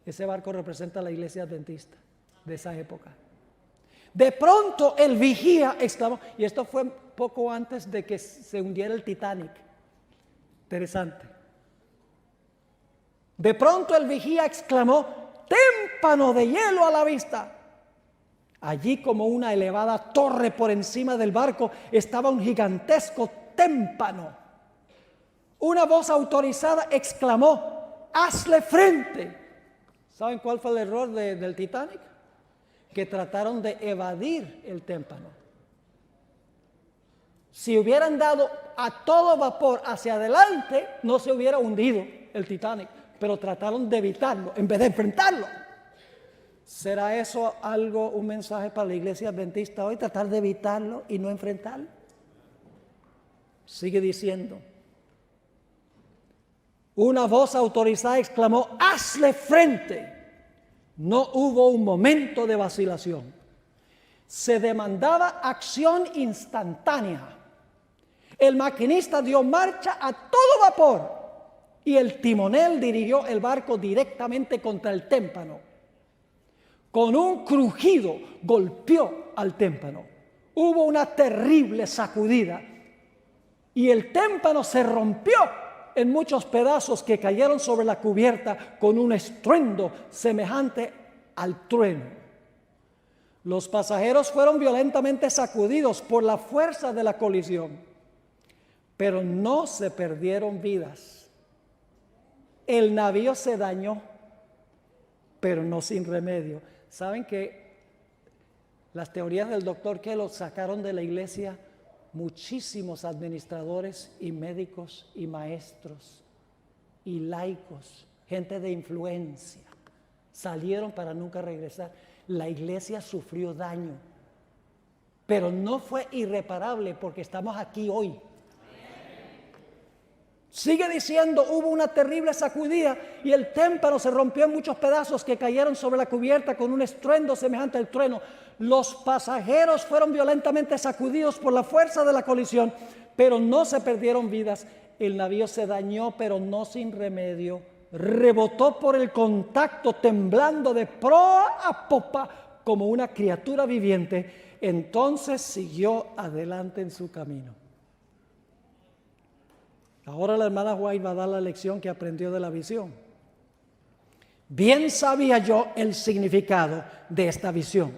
Ese barco representa a la iglesia adventista de esa época. De pronto el vigía exclamó, y esto fue poco antes de que se hundiera el Titanic. Interesante. De pronto el vigía exclamó: témpano de hielo a la vista. Allí, como una elevada torre por encima del barco, estaba un gigantesco témpano. Una voz autorizada exclamó: hazle frente. ¿Saben cuál fue el error del Titanic? Que trataron de evadir el témpano. Si hubieran dado a todo vapor hacia adelante, no se hubiera hundido el Titanic, pero trataron de evitarlo en vez de enfrentarlo. ¿Será eso un mensaje para la iglesia adventista hoy? Tratar de evitarlo y no enfrentarlo. Sigue diciendo: una voz autorizada exclamó: hazle frente. No hubo un momento de vacilación. Se demandaba acción instantánea. El maquinista dio marcha a todo vapor y el timonel dirigió el barco directamente contra el témpano. Con un crujido golpeó al témpano. Hubo una terrible sacudida y el témpano se rompió en muchos pedazos que cayeron sobre la cubierta con un estruendo semejante al trueno. Los pasajeros fueron violentamente sacudidos por la fuerza de la colisión, pero no se perdieron vidas. El navío se dañó, pero no sin remedio. ¿Saben que las teorías del doctor Kellogg sacaron de la iglesia muchísimos administradores y médicos y maestros y laicos, gente de influencia? Salieron para nunca regresar. La iglesia sufrió daño, pero no fue irreparable porque estamos aquí hoy. Sigue diciendo: hubo una terrible sacudida y el témpano se rompió en muchos pedazos que cayeron sobre la cubierta con un estruendo semejante al trueno. Los pasajeros fueron violentamente sacudidos por la fuerza de la colisión, pero no se perdieron vidas. El navío se dañó, pero no sin remedio. Rebotó por el contacto, temblando de proa a popa como una criatura viviente. Entonces siguió adelante en su camino. Ahora la hermana White va a dar la lección que aprendió de la visión. Bien sabía yo el significado de esta visión.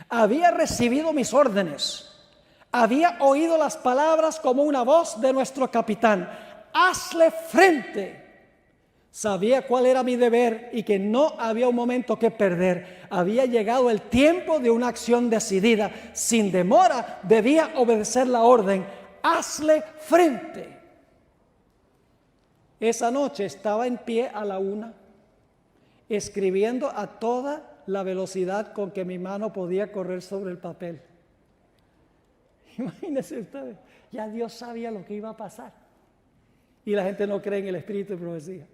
Había recibido mis órdenes. Había oído las palabras como una voz de nuestro capitán: hazle frente. Sabía cuál era mi deber y que no había un momento que perder. Había llegado el tiempo de una acción decidida. Sin demora debía obedecer la orden: hazle frente. Esa noche estaba en pie a la 1 escribiendo a toda la velocidad con que mi mano podía correr sobre el papel. Imagínense ustedes, ya Dios sabía lo que iba a pasar. Y la gente no cree en el espíritu de profecía.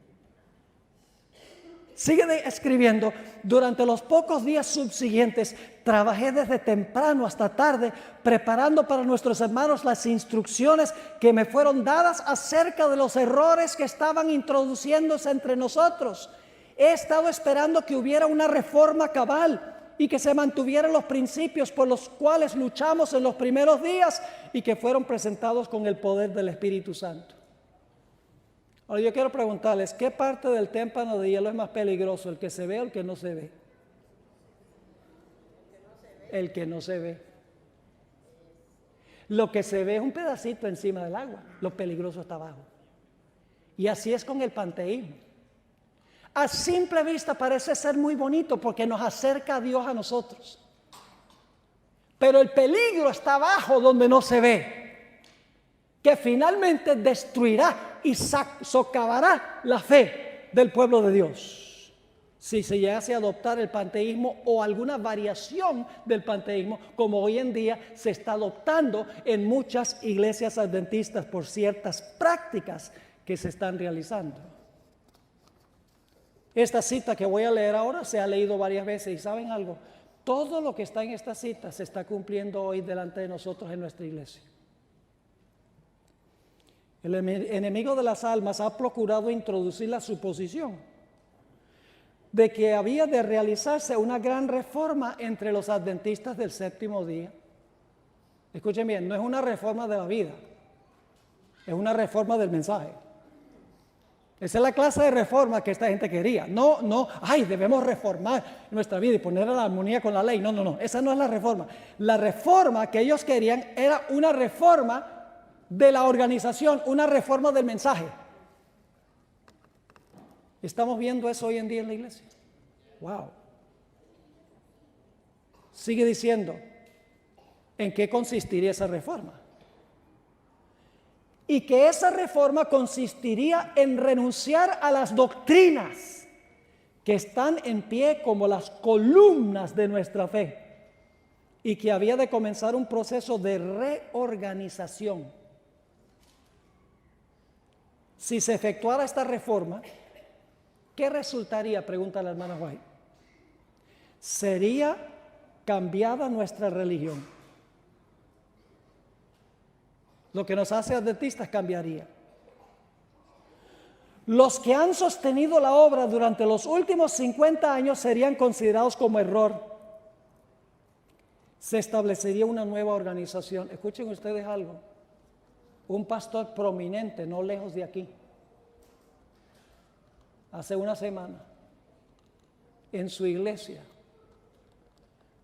Sigue escribiendo, durante los pocos días subsiguientes, trabajé desde temprano hasta tarde, preparando para nuestros hermanos las instrucciones que me fueron dadas acerca de los errores que estaban introduciéndose entre nosotros. He estado esperando que hubiera una reforma cabal y que se mantuvieran los principios por los cuales luchamos en los primeros días y que fueron presentados con el poder del Espíritu Santo. Ahora yo quiero preguntarles, ¿qué parte del témpano de hielo es más peligroso, el que se ve o el que no se ve? El que no se ve. Lo que se ve es un pedacito encima del agua, lo peligroso está abajo. Y así es con el panteísmo. A simple vista parece ser muy bonito porque nos acerca a Dios a nosotros. Pero el peligro está abajo donde no se ve, que finalmente destruirá y socavará la fe del pueblo de Dios. Si se llegase a adoptar el panteísmo o alguna variación del panteísmo, como hoy en día se está adoptando en muchas iglesias adventistas por ciertas prácticas que se están realizando. Esta cita que voy a leer ahora se ha leído varias veces y ¿saben algo? Todo lo que está en esta cita se está cumpliendo hoy delante de nosotros en nuestra iglesia. El enemigo de las almas ha procurado introducir la suposición de que había de realizarse una gran reforma entre los adventistas del séptimo día. Escuchen bien, no es una reforma de la vida, es una reforma del mensaje. Esa es la clase de reforma que esta gente quería. No, debemos reformar nuestra vida y poner a la armonía con la ley. No, esa no es la reforma. La reforma que ellos querían era una reforma de la organización, una reforma del mensaje. ¿Estamos viendo eso hoy en día en la iglesia? Wow. Sigue diciendo, ¿en qué consistiría esa reforma? Y que esa reforma consistiría en renunciar a las doctrinas que están en pie como las columnas de nuestra fe y que había de comenzar un proceso de reorganización. Si se efectuara esta reforma, ¿qué resultaría? Pregunta la hermana White. Sería cambiada nuestra religión. Lo que nos hace adventistas cambiaría. Los que han sostenido la obra durante los últimos 50 años serían considerados como error. Se establecería una nueva organización. Escuchen ustedes algo. Un pastor prominente, no lejos de aquí, hace una semana, en su iglesia,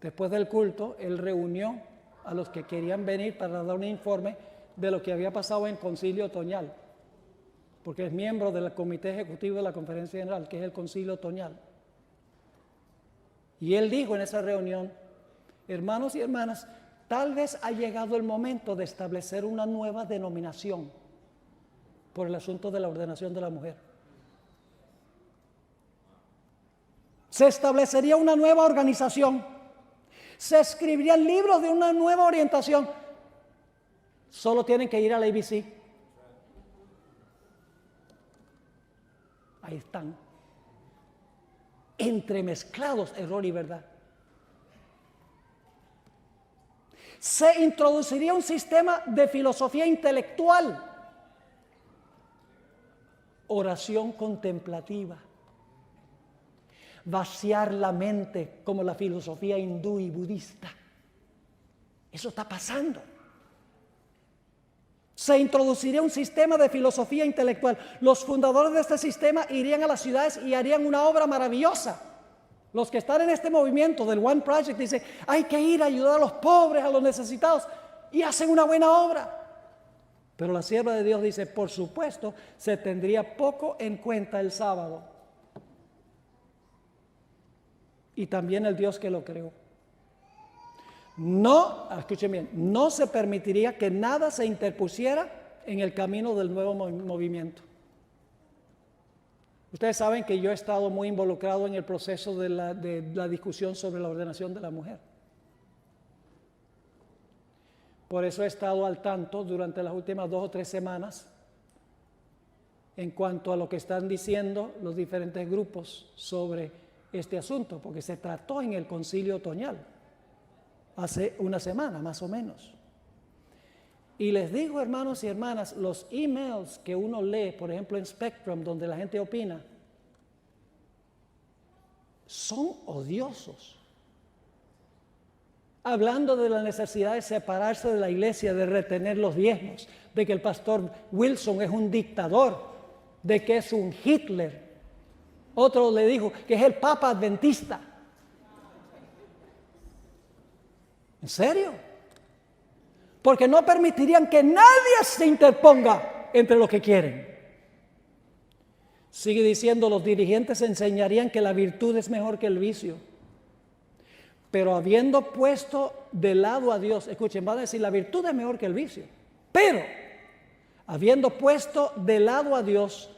después del culto, él reunió a los que querían venir para dar un informe de lo que había pasado en Concilio Otoñal, porque es miembro del Comité Ejecutivo de la Conferencia General, que es el Concilio Otoñal. Y él dijo en esa reunión, hermanos y hermanas, tal vez ha llegado el momento de establecer una nueva denominación por el asunto de la ordenación de la mujer. Se establecería una nueva organización. Se escribirían libros de una nueva orientación. Solo tienen que ir a la ABC. Ahí están. Entremezclados error y verdad. Se introduciría un sistema de filosofía intelectual, oración contemplativa, vaciar la mente como la filosofía hindú y budista. Eso está pasando. Se introduciría un sistema de filosofía intelectual. Los fundadores de este sistema irían a las ciudades y harían una obra maravillosa. Los que están en este movimiento del One Project dicen, hay que ir a ayudar a los pobres, a los necesitados, y hacen una buena obra. Pero la sierva de Dios dice, por supuesto, se tendría poco en cuenta el sábado. Y también el Dios que lo creó. No, escuchen bien, no se permitiría que nada se interpusiera en el camino del nuevo movimiento. Ustedes saben que yo he estado muy involucrado en el proceso de la discusión sobre la ordenación de la mujer. Por eso he estado al tanto durante las últimas 2 o 3 semanas en cuanto a lo que están diciendo los diferentes grupos sobre este asunto, porque se trató en el concilio otoñal hace una semana más o menos. Y les digo, hermanos y hermanas, los emails que uno lee, por ejemplo en Spectrum, donde la gente opina, son odiosos. Hablando de la necesidad de separarse de la iglesia, de retener los diezmos, de que el pastor Wilson es un dictador, de que es un Hitler. Otro le dijo que es el Papa Adventista. ¿En serio? Porque no permitirían que nadie se interponga entre los que quieren. Sigue diciendo, los dirigentes enseñarían que la virtud es mejor que el vicio. Pero habiendo puesto de lado a Dios, escuchen, van a decir, la virtud es mejor que el vicio. Pero, habiendo puesto de lado a Dios,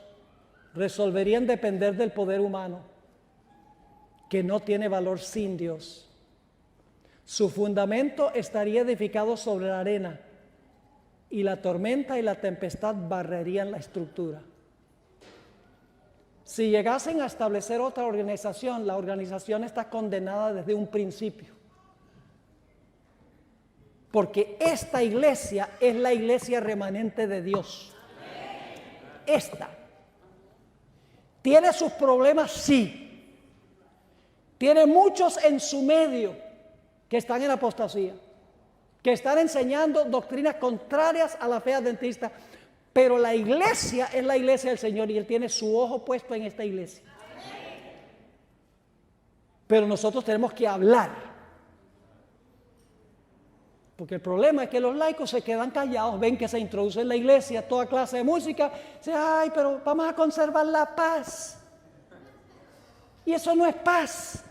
resolverían depender del poder humano, que no tiene valor sin Dios. Su fundamento estaría edificado sobre la arena, y la tormenta y la tempestad barrerían la estructura. Si llegasen a establecer otra organización, la organización está condenada desde un principio. Porque esta iglesia es la iglesia remanente de Dios. Esta. ¿Tiene sus problemas? Sí. Tiene muchos en su medio que están en apostasía, que están enseñando doctrinas contrarias a la fe adventista, pero la iglesia es la iglesia del Señor y Él tiene su ojo puesto en esta iglesia. Pero nosotros tenemos que hablar, porque el problema es que los laicos se quedan callados, ven que se introduce en la iglesia toda clase de música, dicen, ay, pero vamos a conservar la paz. Y eso no es paz.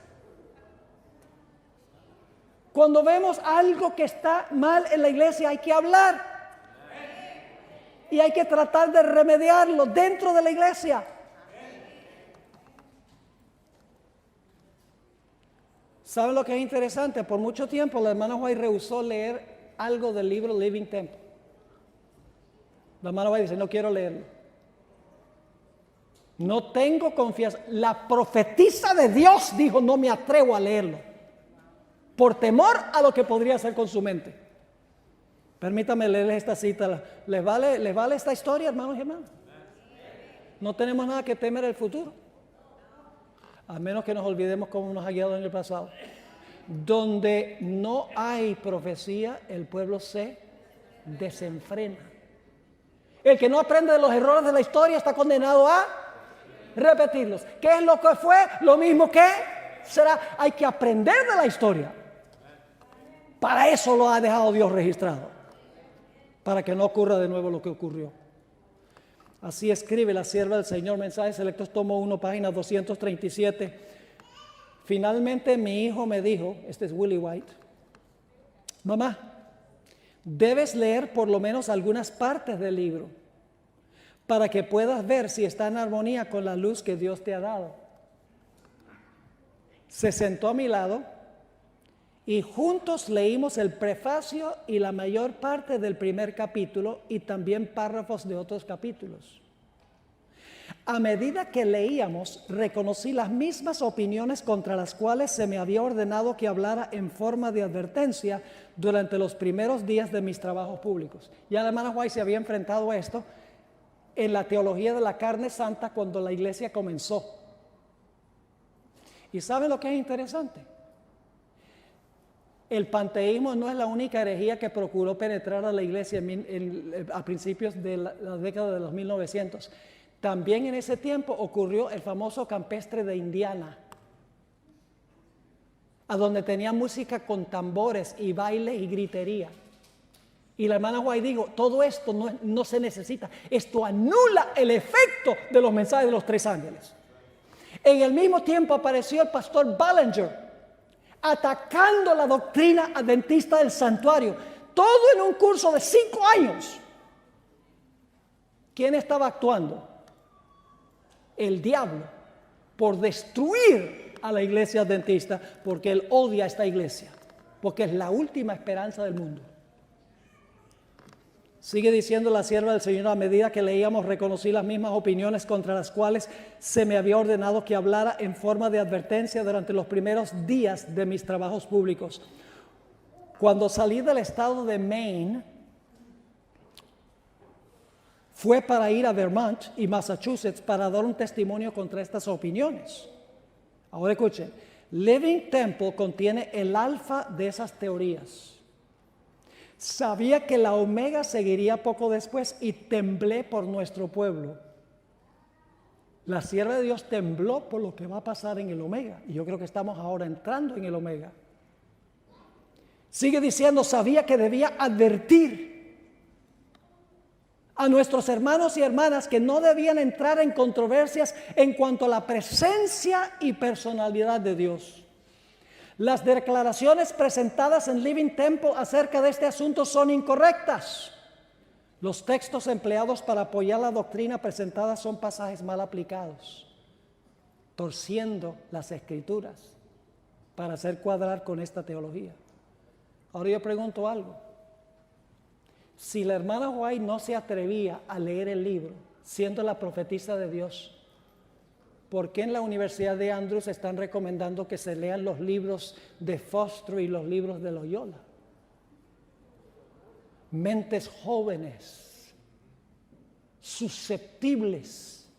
Cuando vemos algo que está mal en la iglesia hay que hablar. Y hay que tratar de remediarlo dentro de la iglesia. ¿Saben lo que es interesante? Por mucho tiempo la hermana White rehusó leer algo del libro Living Temple. La hermana White dice, no quiero leerlo. No tengo confianza. La profetisa de Dios dijo, no me atrevo a leerlo. Por temor a lo que podría hacer con su mente. Permítame leerles esta cita. ¿Les vale esta historia, hermanos y hermanas? No tenemos nada que temer el futuro. A menos que nos olvidemos cómo nos ha guiado en el pasado. Donde no hay profecía, el pueblo se desenfrena. El que no aprende de los errores de la historia está condenado a repetirlos. ¿Qué es lo que fue? Lo mismo que será. Hay que aprender de la historia. Para eso lo ha dejado Dios registrado. Para que no ocurra de nuevo lo que ocurrió. Así escribe la sierva del Señor, Mensajes Selectos, tomo 1, página 237. Finalmente mi hijo me dijo, este es Willie White, mamá, debes leer por lo menos algunas partes del libro para que puedas ver si está en armonía con la luz que Dios te ha dado. Se sentó a mi lado y juntos leímos el prefacio y la mayor parte del primer capítulo y también párrafos de otros capítulos. A medida que leíamos, reconocí las mismas opiniones contra las cuales se me había ordenado que hablara en forma de advertencia durante los primeros días de mis trabajos públicos. Ya la hermana White se había enfrentado a esto en la teología de la carne santa cuando la iglesia comenzó. ¿Y saben lo que es interesante? El panteísmo no es la única herejía que procuró penetrar a la iglesia a principios de la década de los 1900. También en ese tiempo ocurrió el famoso campestre de Indiana, a donde tenía música con tambores y baile y gritería. Y la hermana White dijo, todo esto no se necesita. Esto anula el efecto de los mensajes de los 3 ángeles. En el mismo tiempo apareció el pastor Ballinger, atacando la doctrina adventista del santuario, todo en un curso de 5 años. ¿Quién estaba actuando? el diablo, por destruir a la iglesia adventista, porque él odia a esta iglesia, porque es la última esperanza del mundo. Sigue diciendo la sierva del Señor: a medida que leíamos, reconocí las mismas opiniones contra las cuales se me había ordenado que hablara en forma de advertencia durante los primeros días de mis trabajos públicos. Cuando salí del estado de Maine, fue para ir a Vermont y Massachusetts para dar un testimonio contra estas opiniones. Ahora escuchen, Living Temple contiene el alfa de esas teorías. Sabía que la omega seguiría poco después y temblé por nuestro pueblo. La sierva de Dios tembló por lo que va a pasar en el omega. Y yo creo que estamos ahora entrando en el omega. Sigue diciendo: sabía que debía advertir a nuestros hermanos y hermanas que no debían entrar en controversias en cuanto a la presencia y personalidad de Dios. Las declaraciones presentadas en Living Temple acerca de este asunto son incorrectas. Los textos empleados para apoyar la doctrina presentada son pasajes mal aplicados, torciendo las escrituras para hacer cuadrar con esta teología. Ahora yo pregunto algo. Si la hermana White no se atrevía a leer el libro, siendo la profetisa de Dios, ¿por qué en la Universidad de Andrews están recomendando que se lean los libros de Foster y los libros de Loyola? Mentes jóvenes, susceptibles,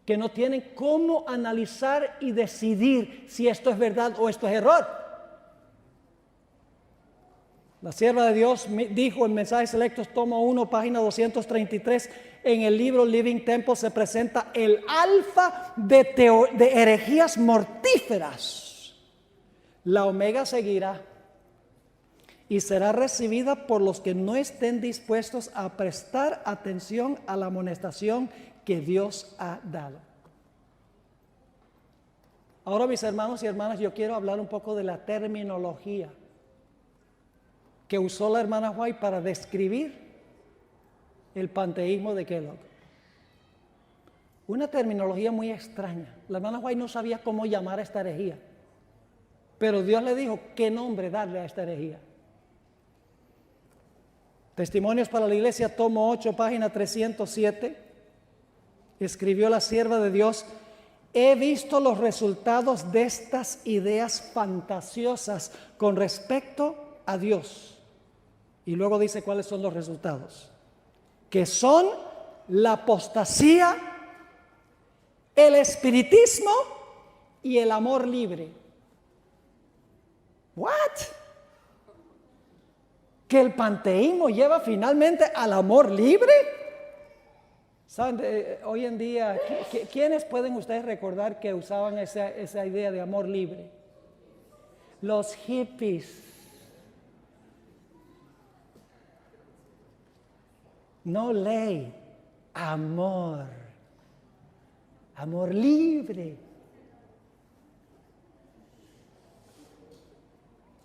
que no tienen cómo analizar y decidir si esto es verdad o esto es error. La sierva de Dios dijo en Mensajes Selectos, tomo 1, página 233, en el libro Living Temple se presenta el alfa de herejías mortíferas. La omega seguirá y será recibida por los que no estén dispuestos a prestar atención a la amonestación que Dios ha dado. Ahora, mis hermanos y hermanas, yo quiero hablar un poco de la terminología que usó la hermana White para describir el panteísmo de Kellogg. Una terminología muy extraña. La hermana White no sabía cómo llamar a esta herejía, pero Dios le dijo qué nombre darle a esta herejía. Testimonios para la Iglesia, tomo 8, página 307. Escribió la sierva de Dios: he visto los resultados de estas ideas fantasiosas con respecto a Dios. Y luego dice cuáles son los resultados, que son la apostasía, el espiritismo y el amor libre. ¿What? ¿Que el panteísmo lleva finalmente al amor libre? ¿Saben? Hoy en día, ¿quiénes pueden ustedes recordar que usaban esa idea de amor libre? Los hippies. No ley, amor. Amor libre.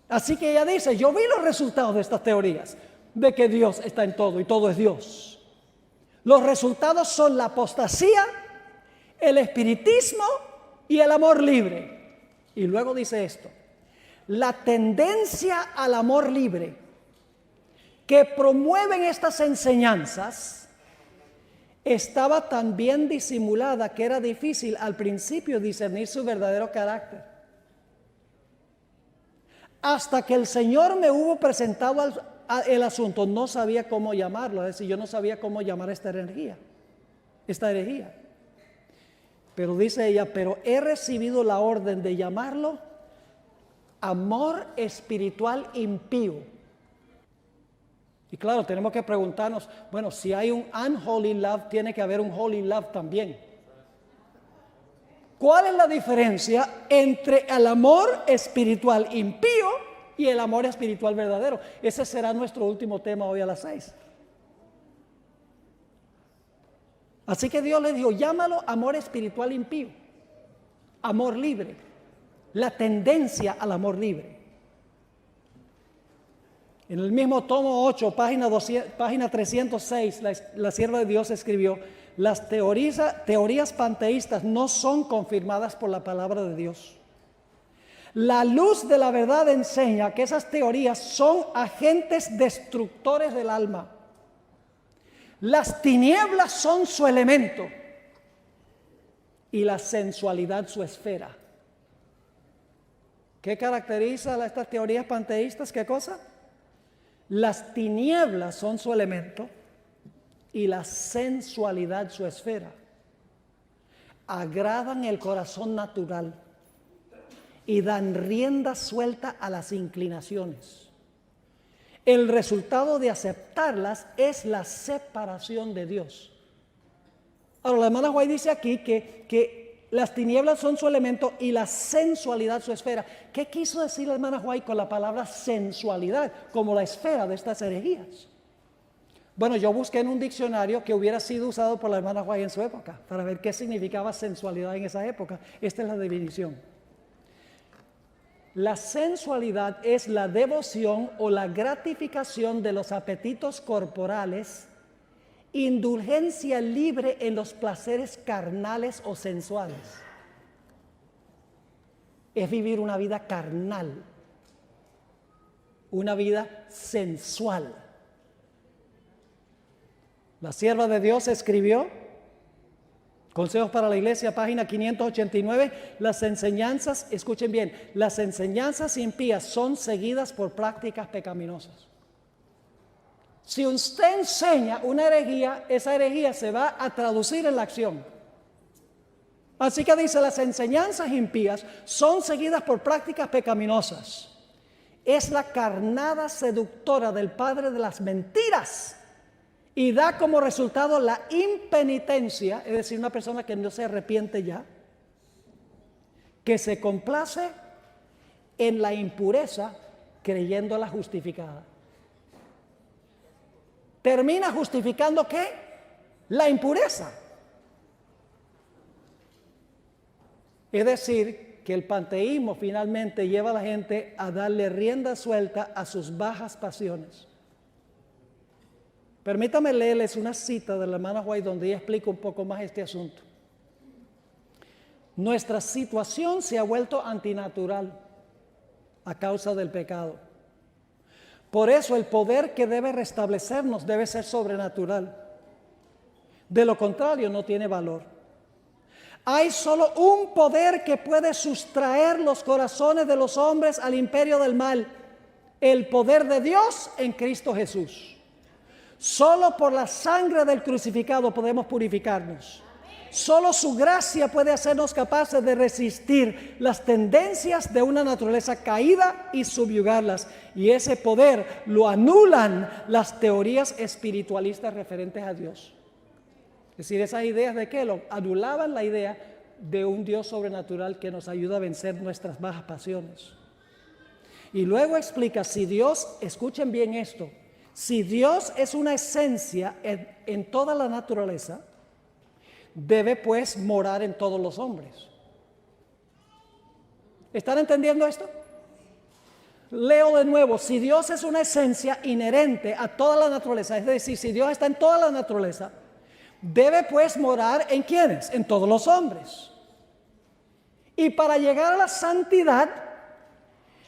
Así que ella dice, yo vi los resultados de estas teorías, de que Dios está en todo y todo es Dios. Los resultados son la apostasía, el espiritismo y el amor libre. Y luego dice esto: la tendencia al amor libre que promueven estas enseñanzas estaba tan bien disimulada que era difícil al principio discernir su verdadero carácter. Hasta que el Señor me hubo presentado el asunto, no sabía cómo llamarlo, es decir, yo no sabía cómo llamar esta herejía. Pero dice ella, pero he recibido la orden de llamarlo amor espiritual impío. Y claro, tenemos que preguntarnos, bueno, si hay un unholy love, tiene que haber un holy love también. ¿Cuál es la diferencia entre el amor espiritual impío y el amor espiritual verdadero? Ese será nuestro último tema hoy a las 6. Así que Dios le dijo, llámalo amor espiritual impío, amor libre, la tendencia al amor libre. En el mismo tomo 8, página 306, la sierva de Dios escribió, las teorías panteístas no son confirmadas por la palabra de Dios. La luz de la verdad enseña que esas teorías son agentes destructores del alma. Las tinieblas son su elemento y la sensualidad su esfera. ¿Qué caracteriza a estas teorías panteístas? ¿Qué cosa? Las tinieblas son su elemento y la sensualidad su esfera. Agradan el corazón natural y dan rienda suelta a las inclinaciones. El resultado de aceptarlas es la separación de Dios. Ahora, la hermana White dice aquí que las tinieblas son su elemento y la sensualidad su esfera. ¿Qué quiso decir la hermana White con la palabra sensualidad como la esfera de estas herejías? Bueno, yo busqué en un diccionario que hubiera sido usado por la hermana White en su época para ver qué significaba sensualidad en esa época. Esta es la definición. La sensualidad es la devoción o la gratificación de los apetitos corporales, indulgencia libre en los placeres carnales o sensuales. Es vivir una vida carnal, una vida sensual. La sierva de Dios escribió, Consejos para la Iglesia, página 589, las enseñanzas, escuchen bien, las enseñanzas impías son seguidas por prácticas pecaminosas. Si usted enseña una herejía, esa herejía se va a traducir en la acción. Así que dice, las enseñanzas impías son seguidas por prácticas pecaminosas. Es la carnada seductora del padre de las mentiras y da como resultado la impenitencia, es decir, una persona que no se arrepiente ya, que se complace en la impureza creyéndola justificada. Termina justificando ¿qué? La impureza. Es decir, que el panteísmo finalmente lleva a la gente a darle rienda suelta a sus bajas pasiones. Permítame leerles una cita de la hermana White donde ella explica un poco más este asunto. Nuestra situación se ha vuelto antinatural a causa del pecado. Por eso el poder que debe restablecernos debe ser sobrenatural. De lo contrario, no tiene valor. Hay solo un poder que puede sustraer los corazones de los hombres al imperio del mal: el poder de Dios en Cristo Jesús. Solo por la sangre del crucificado podemos purificarnos. Solo su gracia puede hacernos capaces de resistir las tendencias de una naturaleza caída y subyugarlas. Y ese poder lo anulan las teorías espiritualistas referentes a Dios. Es decir, esas ideas de que lo anulaban la idea de un Dios sobrenatural que nos ayuda a vencer nuestras bajas pasiones. Y luego explica, si Dios, escuchen bien esto, si Dios es una esencia en toda la naturaleza, debe pues morar en todos los hombres. ¿Están entendiendo esto? Leo de nuevo, si Dios es una esencia inherente a toda la naturaleza, es decir, si Dios está en toda la naturaleza, debe pues morar ¿en quiénes? En todos los hombres. Y para llegar a la santidad,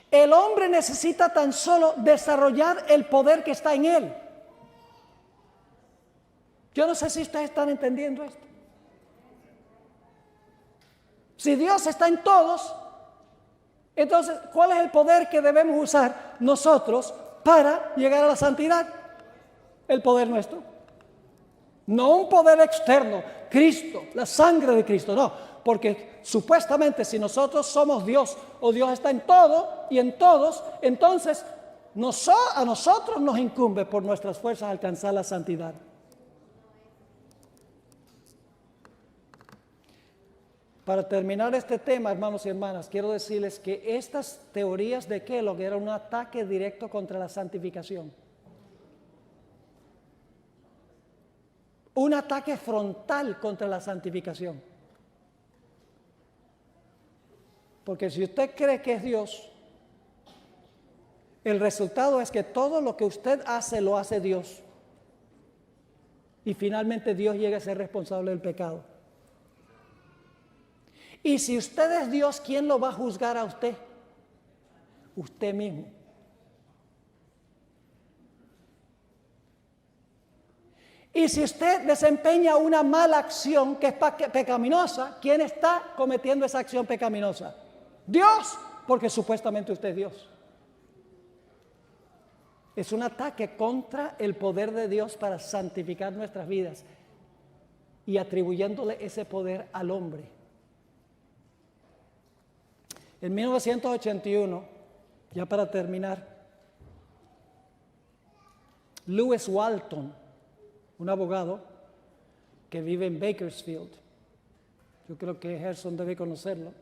el hombre necesita tan solo desarrollar el poder que está en él. Yo no sé si ustedes están entendiendo esto. Si Dios está en todos, entonces, ¿cuál es el poder que debemos usar nosotros para llegar a la santidad? El poder nuestro. No un poder externo, Cristo, la sangre de Cristo, no. Porque supuestamente si nosotros somos Dios o Dios está en todo y en todos, entonces a nosotros nos incumbe por nuestras fuerzas alcanzar la santidad. Para terminar este tema, hermanos y hermanas, quiero decirles que estas teorías de Kellogg eran un ataque directo contra la santificación. Un ataque frontal contra la santificación. Porque si usted cree que es Dios, el resultado es que todo lo que usted hace lo hace Dios. y finalmente Dios llegue a ser responsable del pecado. Y si usted es Dios, ¿quién lo va a juzgar a usted? Usted mismo. Y si usted desempeña una mala acción que es pecaminosa, ¿quién está cometiendo esa acción pecaminosa? Dios, porque supuestamente usted es Dios. Es un ataque contra el poder de Dios para santificar nuestras vidas y atribuyéndole ese poder al hombre. En 1981, ya para terminar, Lewis Walton, un abogado que vive en Bakersfield, yo creo que Gerson debe conocerlo,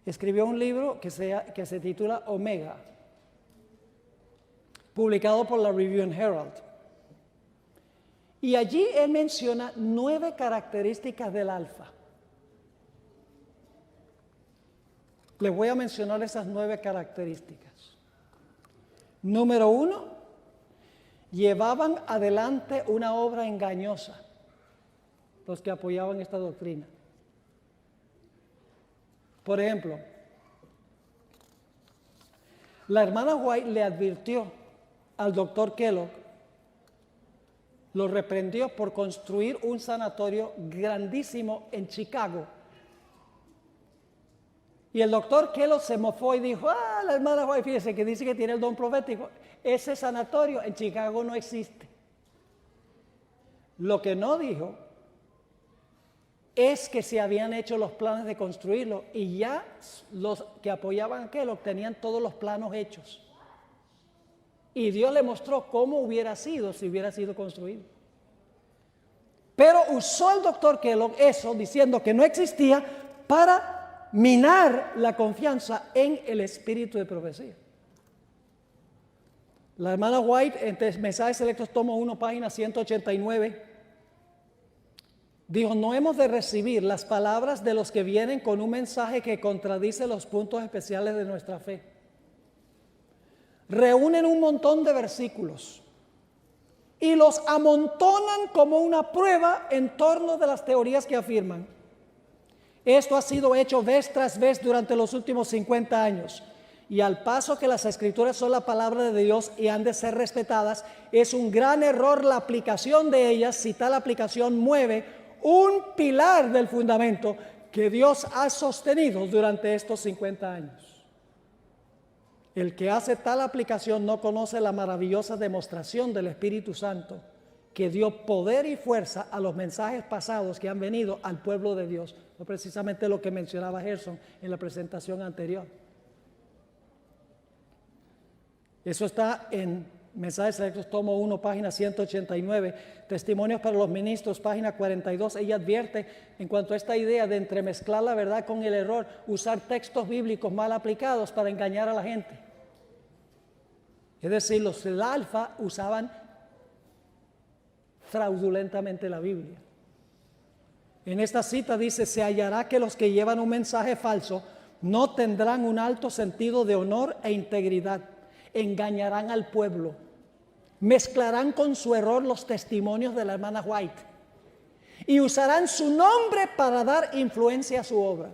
escribió un libro que se titula Omega, publicado por la Review and Herald. Y allí él menciona 9 características del alfa. Les voy a mencionar esas 9 características. Número 1, llevaban adelante una obra engañosa los que apoyaban esta doctrina. Por ejemplo, la hermana White le advirtió al doctor Kellogg, lo reprendió por construir un sanatorio grandísimo en Chicago. Y el doctor Kellogg se mofó y dijo, la hermana White, fíjese que dice que tiene el don profético. Ese sanatorio en Chicago no existe. Lo que no dijo es que se habían hecho los planes de construirlo y ya los que apoyaban a Kellogg tenían todos los planos hechos. Y Dios le mostró cómo hubiera sido si hubiera sido construido. Pero usó el doctor Kellogg eso diciendo que no existía para minar la confianza en el espíritu de profecía. La hermana White, en Mensajes Selectos, tomo 1, página 189, dijo, no hemos de recibir las palabras de los que vienen con un mensaje que contradice los puntos especiales de nuestra fe. Reúnen un montón de versículos y los amontonan como una prueba en torno de las teorías que afirman. Esto ha sido hecho vez tras vez durante los últimos 50 años. Y al paso que las escrituras son la palabra de Dios y han de ser respetadas, es un gran error la aplicación de ellas si tal aplicación mueve un pilar del fundamento que Dios ha sostenido durante estos 50 años. El que hace tal aplicación no conoce la maravillosa demostración del Espíritu Santo que dio poder y fuerza a los mensajes pasados que han venido al pueblo de Dios. No precisamente lo que mencionaba Gerson en la presentación anterior. Eso está en Mensajes Selectos, tomo 1, página 189, Testimonios para los Ministros, página 42. Ella advierte en cuanto a esta idea de entremezclar la verdad con el error, usar textos bíblicos mal aplicados para engañar a la gente. Es decir, los del alfa usaban fraudulentamente la Biblia. En esta cita dice, se hallará que los que llevan un mensaje falso no tendrán un alto sentido de honor e integridad. Engañarán al pueblo, mezclarán con su error los testimonios de la hermana White y usarán su nombre para dar influencia a su obra.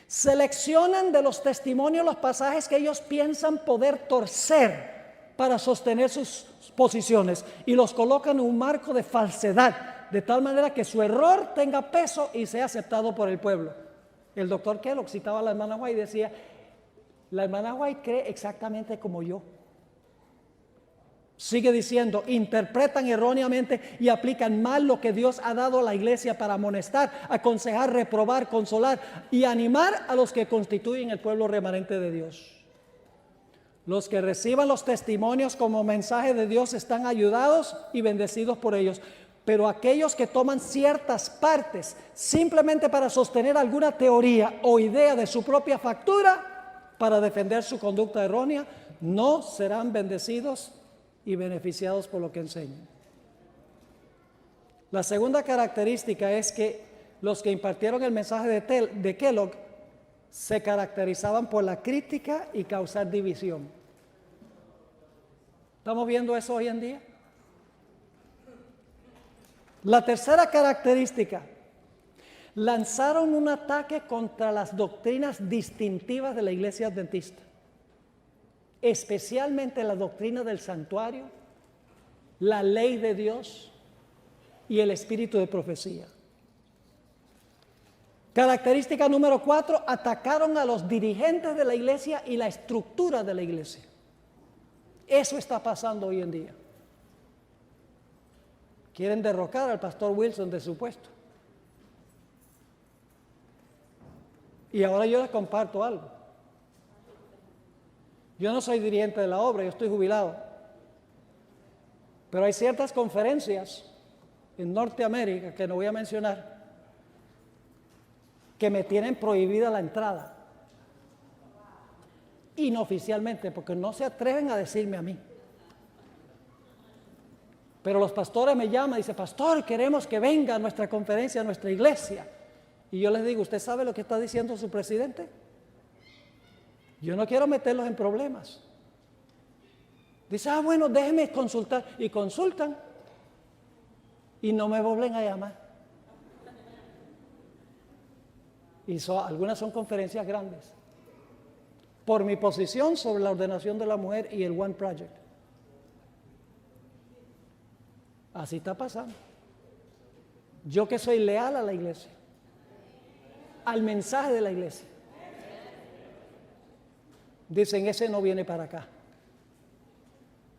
Seleccionan de los testimonios los pasajes que ellos piensan poder torcer para sostener sus posiciones y los colocan en un marco de falsedad, de tal manera que su error tenga peso y sea aceptado por el pueblo. El doctor Kellogg citaba a la hermana White y decía, la hermana White cree exactamente como yo. Sigue diciendo, interpretan erróneamente y aplican mal lo que Dios ha dado a la iglesia para amonestar, aconsejar, reprobar, consolar y animar a los que constituyen el pueblo remanente de Dios. Los que reciban los testimonios como mensaje de Dios están ayudados y bendecidos por ellos. Pero aquellos que toman ciertas partes simplemente para sostener alguna teoría o idea de su propia factura, para defender su conducta errónea, no serán bendecidos y beneficiados por lo que enseñan. La segunda característica es que los que impartieron el mensaje de Kellogg se caracterizaban por la crítica y causar división. ¿Estamos viendo eso hoy en día? La tercera característica, lanzaron un ataque contra las doctrinas distintivas de la iglesia adventista, especialmente la doctrina del santuario, la ley de Dios y el espíritu de profecía. Característica número 4, atacaron a los dirigentes de la iglesia y la estructura de la iglesia. Eso está pasando hoy en día. Quieren derrocar al pastor Wilson de su puesto. Y ahora yo les comparto algo. Yo no soy dirigente de la obra, yo estoy jubilado. Pero hay ciertas conferencias en Norteamérica, que no voy a mencionar, que me tienen prohibida la entrada. Inoficialmente, porque no se atreven a decirme a mí. Pero los pastores me llaman y dicen, pastor, queremos que venga a nuestra conferencia, a nuestra iglesia. Y yo les digo, ¿usted sabe lo que está diciendo su presidente? Yo no quiero meterlos en problemas. Dice, bueno, déjeme consultar. Y consultan y no me vuelven a llamar. Y algunas son conferencias grandes. Por mi posición sobre la ordenación de la mujer y el One Project. Así está pasando. Yo que soy leal a la iglesia, al mensaje de la iglesia. Dicen, ese no viene para acá.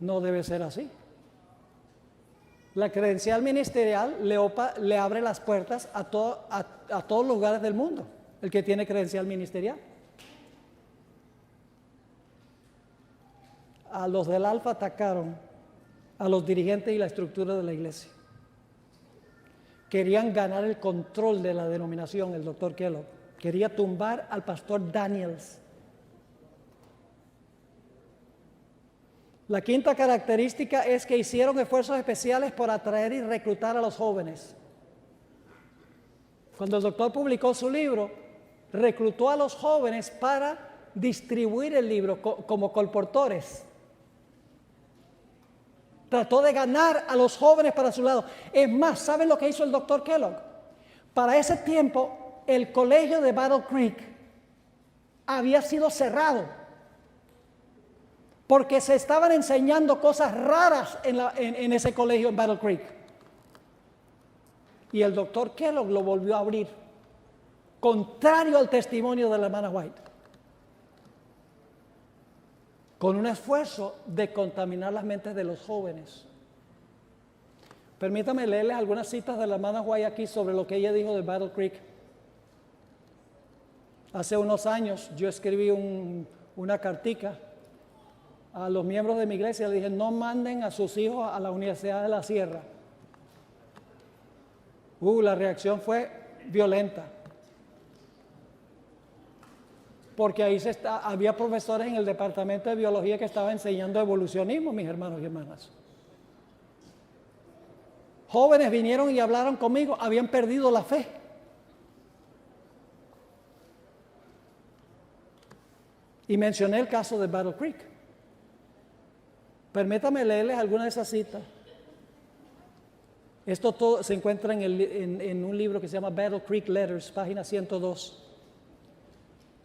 No debe ser así. La credencial ministerial le abre las puertas a todos los lugares del mundo, el que tiene credencial ministerial. A los del Alfa atacaron a los dirigentes y la estructura de la iglesia. Querían ganar el control de la denominación, el doctor Kellogg. Quería tumbar al pastor Daniels. La quinta característica es que hicieron esfuerzos especiales por atraer y reclutar a los jóvenes. Cuando el doctor publicó su libro, reclutó a los jóvenes para distribuir el libro como colportores. Trató de ganar a los jóvenes para su lado. Es más, ¿saben lo que hizo el doctor Kellogg? Para ese tiempo, el colegio de Battle Creek había sido cerrado porque se estaban enseñando cosas raras en ese colegio en Battle Creek. Y el doctor Kellogg lo volvió a abrir, contrario al testimonio de la hermana White, con un esfuerzo de contaminar las mentes de los jóvenes. Permítame leerles algunas citas de la hermana White aquí sobre lo que ella dijo de Battle Creek. Hace unos años yo escribí una cartica a los miembros de mi iglesia. Le dije, no manden a sus hijos a la Universidad de la Sierra. La reacción fue violenta. Porque ahí había profesores en el departamento de biología que estaban enseñando evolucionismo, mis hermanos y hermanas. Jóvenes vinieron y hablaron conmigo, habían perdido la fe. Y mencioné el caso de Battle Creek. Permítame leerles alguna de esas citas. Esto todo se encuentra en un libro que se llama Battle Creek Letters, página 102.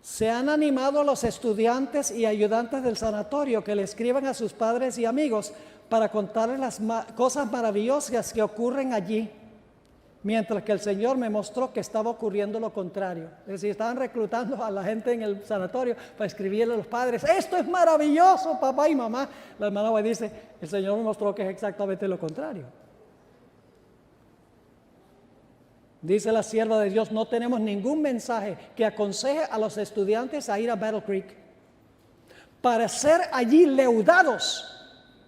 Se han animado a los estudiantes y ayudantes del sanatorio que le escriban a sus padres y amigos para contarles las cosas maravillosas que ocurren allí, mientras que el Señor me mostró que estaba ocurriendo lo contrario. Es decir, estaban reclutando a la gente en el sanatorio para escribirle a los padres, esto es maravilloso, papá y mamá. La hermana White dice, el Señor me mostró que es exactamente lo contrario. Dice la sierva de Dios, no tenemos ningún mensaje que aconseje a los estudiantes a ir a Battle Creek para ser allí leudados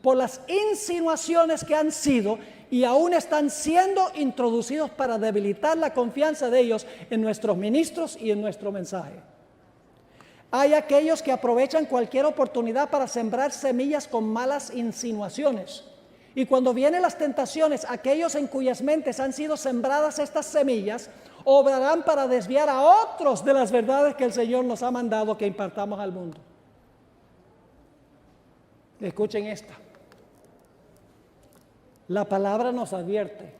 por las insinuaciones que han sido y aún están siendo introducidos para debilitar la confianza de ellos en nuestros ministros y en nuestro mensaje. Hay aquellos que aprovechan cualquier oportunidad para sembrar semillas con malas insinuaciones. Y cuando vienen las tentaciones, aquellos en cuyas mentes han sido sembradas estas semillas, obrarán para desviar a otros de las verdades que el Señor nos ha mandado que impartamos al mundo. Escuchen esta. La palabra nos advierte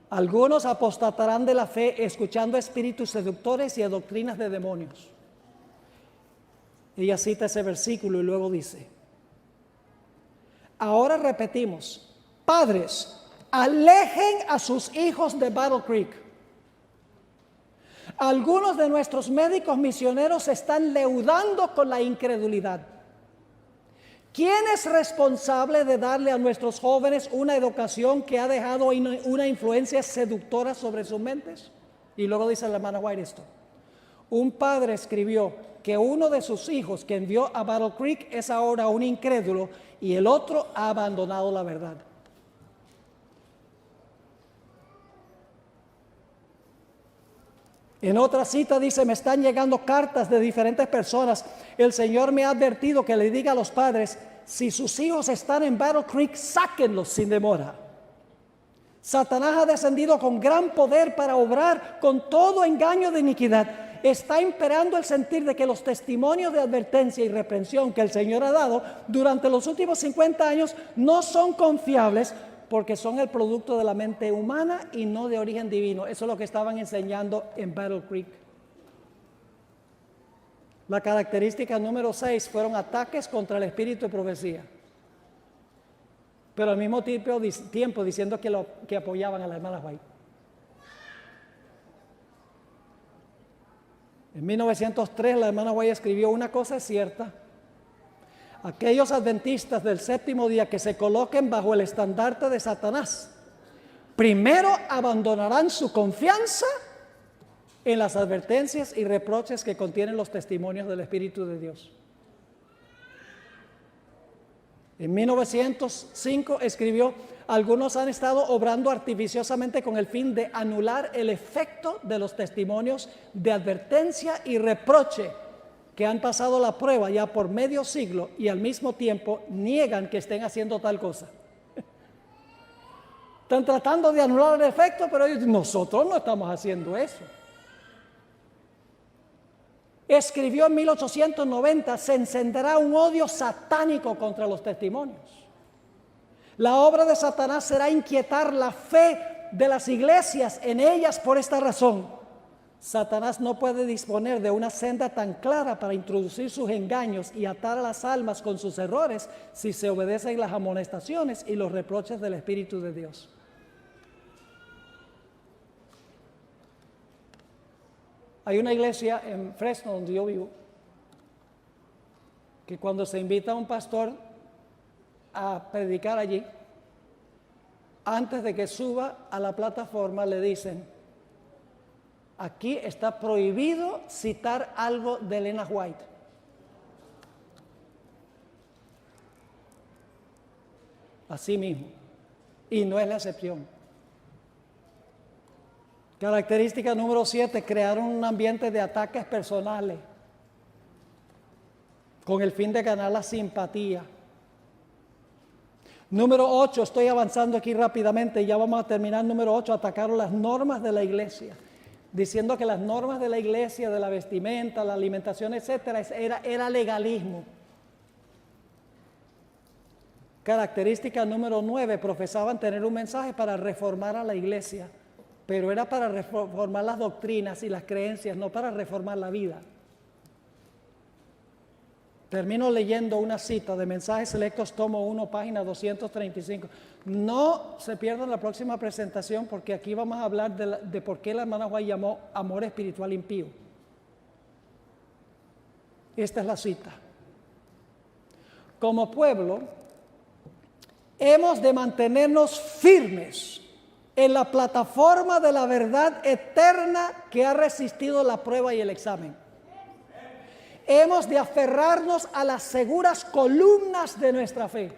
Algunos apostatarán de la fe escuchando espíritus seductores y a doctrinas de demonios. Ella cita ese versículo y luego dice, ahora repetimos, padres, alejen a sus hijos de Battle Creek. Algunos de nuestros médicos misioneros se están leudando con la incredulidad. ¿Quién es responsable de darle a nuestros jóvenes una educación que ha dejado una influencia seductora sobre sus mentes? Y luego dice la hermana White esto. Un padre escribió que uno de sus hijos que envió a Battle Creek es ahora un incrédulo y el otro ha abandonado la verdad. En otra cita dice, me están llegando cartas de diferentes personas. El Señor me ha advertido que le diga a los padres, si sus hijos están en Battle Creek, sáquenlos sin demora. Satanás ha descendido con gran poder para obrar con todo engaño de iniquidad. Está imperando el sentir de que los testimonios de advertencia y reprensión que el Señor ha dado durante los últimos 50 años no son confiables, porque son el producto de la mente humana y no de origen divino. Eso es lo que estaban enseñando en Battle Creek. La característica número 6 fueron ataques contra el espíritu de profecía. Pero al mismo tiempo diciendo que apoyaban a la hermana White. En 1903 la hermana White escribió, una cosa es cierta. Aquellos adventistas del séptimo día que se coloquen bajo el estandarte de Satanás, primero abandonarán su confianza en las advertencias y reproches que contienen los testimonios del Espíritu de Dios. En 1905 escribió, algunos han estado obrando artificiosamente con el fin de anular el efecto de los testimonios de advertencia y reproche que han pasado la prueba ya por medio siglo y al mismo tiempo niegan que estén haciendo tal cosa. Están tratando de anular el efecto, pero ellos, nosotros no estamos haciendo eso. Escribió en 1890, se encenderá un odio satánico contra los testimonios. La obra de Satanás será inquietar la fe de las iglesias en ellas por esta razón. Satanás no puede disponer de una senda tan clara para introducir sus engaños y atar a las almas con sus errores si se obedecen las amonestaciones y los reproches del Espíritu de Dios. Hay una iglesia en Fresno, donde yo vivo, que cuando se invita a un pastor a predicar allí, antes de que suba a la plataforma le dicen, aquí está prohibido citar algo de Elena White. Así mismo. Y no es la excepción. Característica número 7, crearon un ambiente de ataques personales con el fin de ganar la simpatía. Número 8, estoy avanzando aquí rápidamente, ya vamos a terminar. Número 8, atacaron las normas de la iglesia, diciendo que las normas de la iglesia, de la vestimenta, la alimentación, etcétera, era legalismo. Característica número 9, profesaban tener un mensaje para reformar a la iglesia, pero era para reformar las doctrinas y las creencias, no para reformar la vida. Termino leyendo una cita de Mensajes Selectos, tomo 1, página 235. No se pierdan la próxima presentación, porque aquí vamos a hablar de por qué la hermana White llamó amor espiritual impío. Esta es la cita. Como pueblo, hemos de mantenernos firmes en la plataforma de la verdad eterna que ha resistido la prueba y el examen. Hemos de aferrarnos a las seguras columnas de nuestra fe.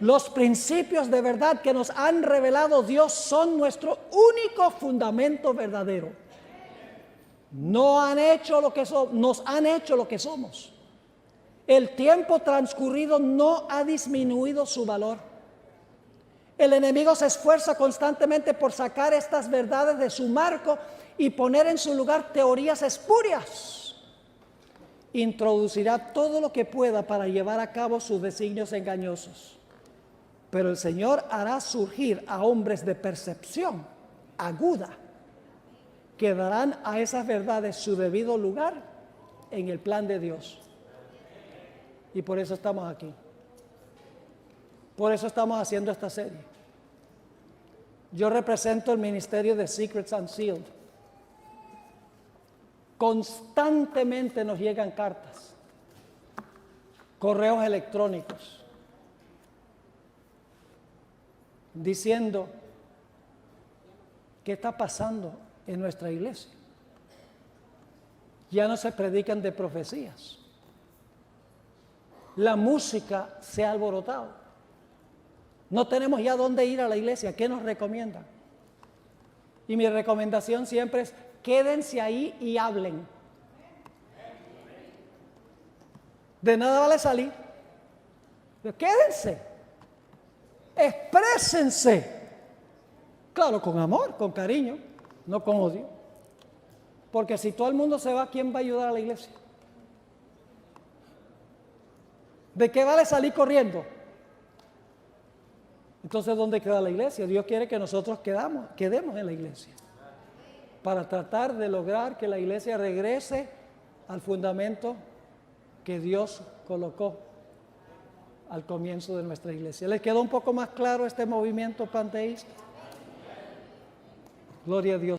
Los principios de verdad que nos han revelado Dios son nuestro único fundamento verdadero. Nos han hecho lo que somos. El tiempo transcurrido no ha disminuido su valor. El enemigo se esfuerza constantemente por sacar estas verdades de su marco y poner en su lugar teorías espurias. Introducirá todo lo que pueda para llevar a cabo sus designios engañosos. Pero el Señor hará surgir a hombres de percepción aguda que darán a esas verdades su debido lugar en el plan de Dios. Y por eso estamos aquí. Por eso estamos haciendo esta serie. Yo represento el ministerio de Secrets Unsealed. Constantemente nos llegan cartas, correos electrónicos, diciendo qué está pasando en nuestra iglesia. Ya no se predican de profecías. La música se ha alborotado. No tenemos ya dónde ir a la iglesia. ¿Qué nos recomiendan? Y mi recomendación siempre es: quédense ahí y hablen. De nada vale salir. Pero quédense. Exprésense. Claro, con amor, con cariño, no con odio. Porque si todo el mundo se va, ¿quién va a ayudar a la iglesia? ¿De qué vale salir corriendo? Entonces, ¿dónde queda la iglesia? Dios quiere que nosotros quedemos en la iglesia, para tratar de lograr que la iglesia regrese al fundamento que Dios colocó al comienzo de nuestra iglesia. ¿Les quedó un poco más claro este movimiento panteísta? Gloria a Dios.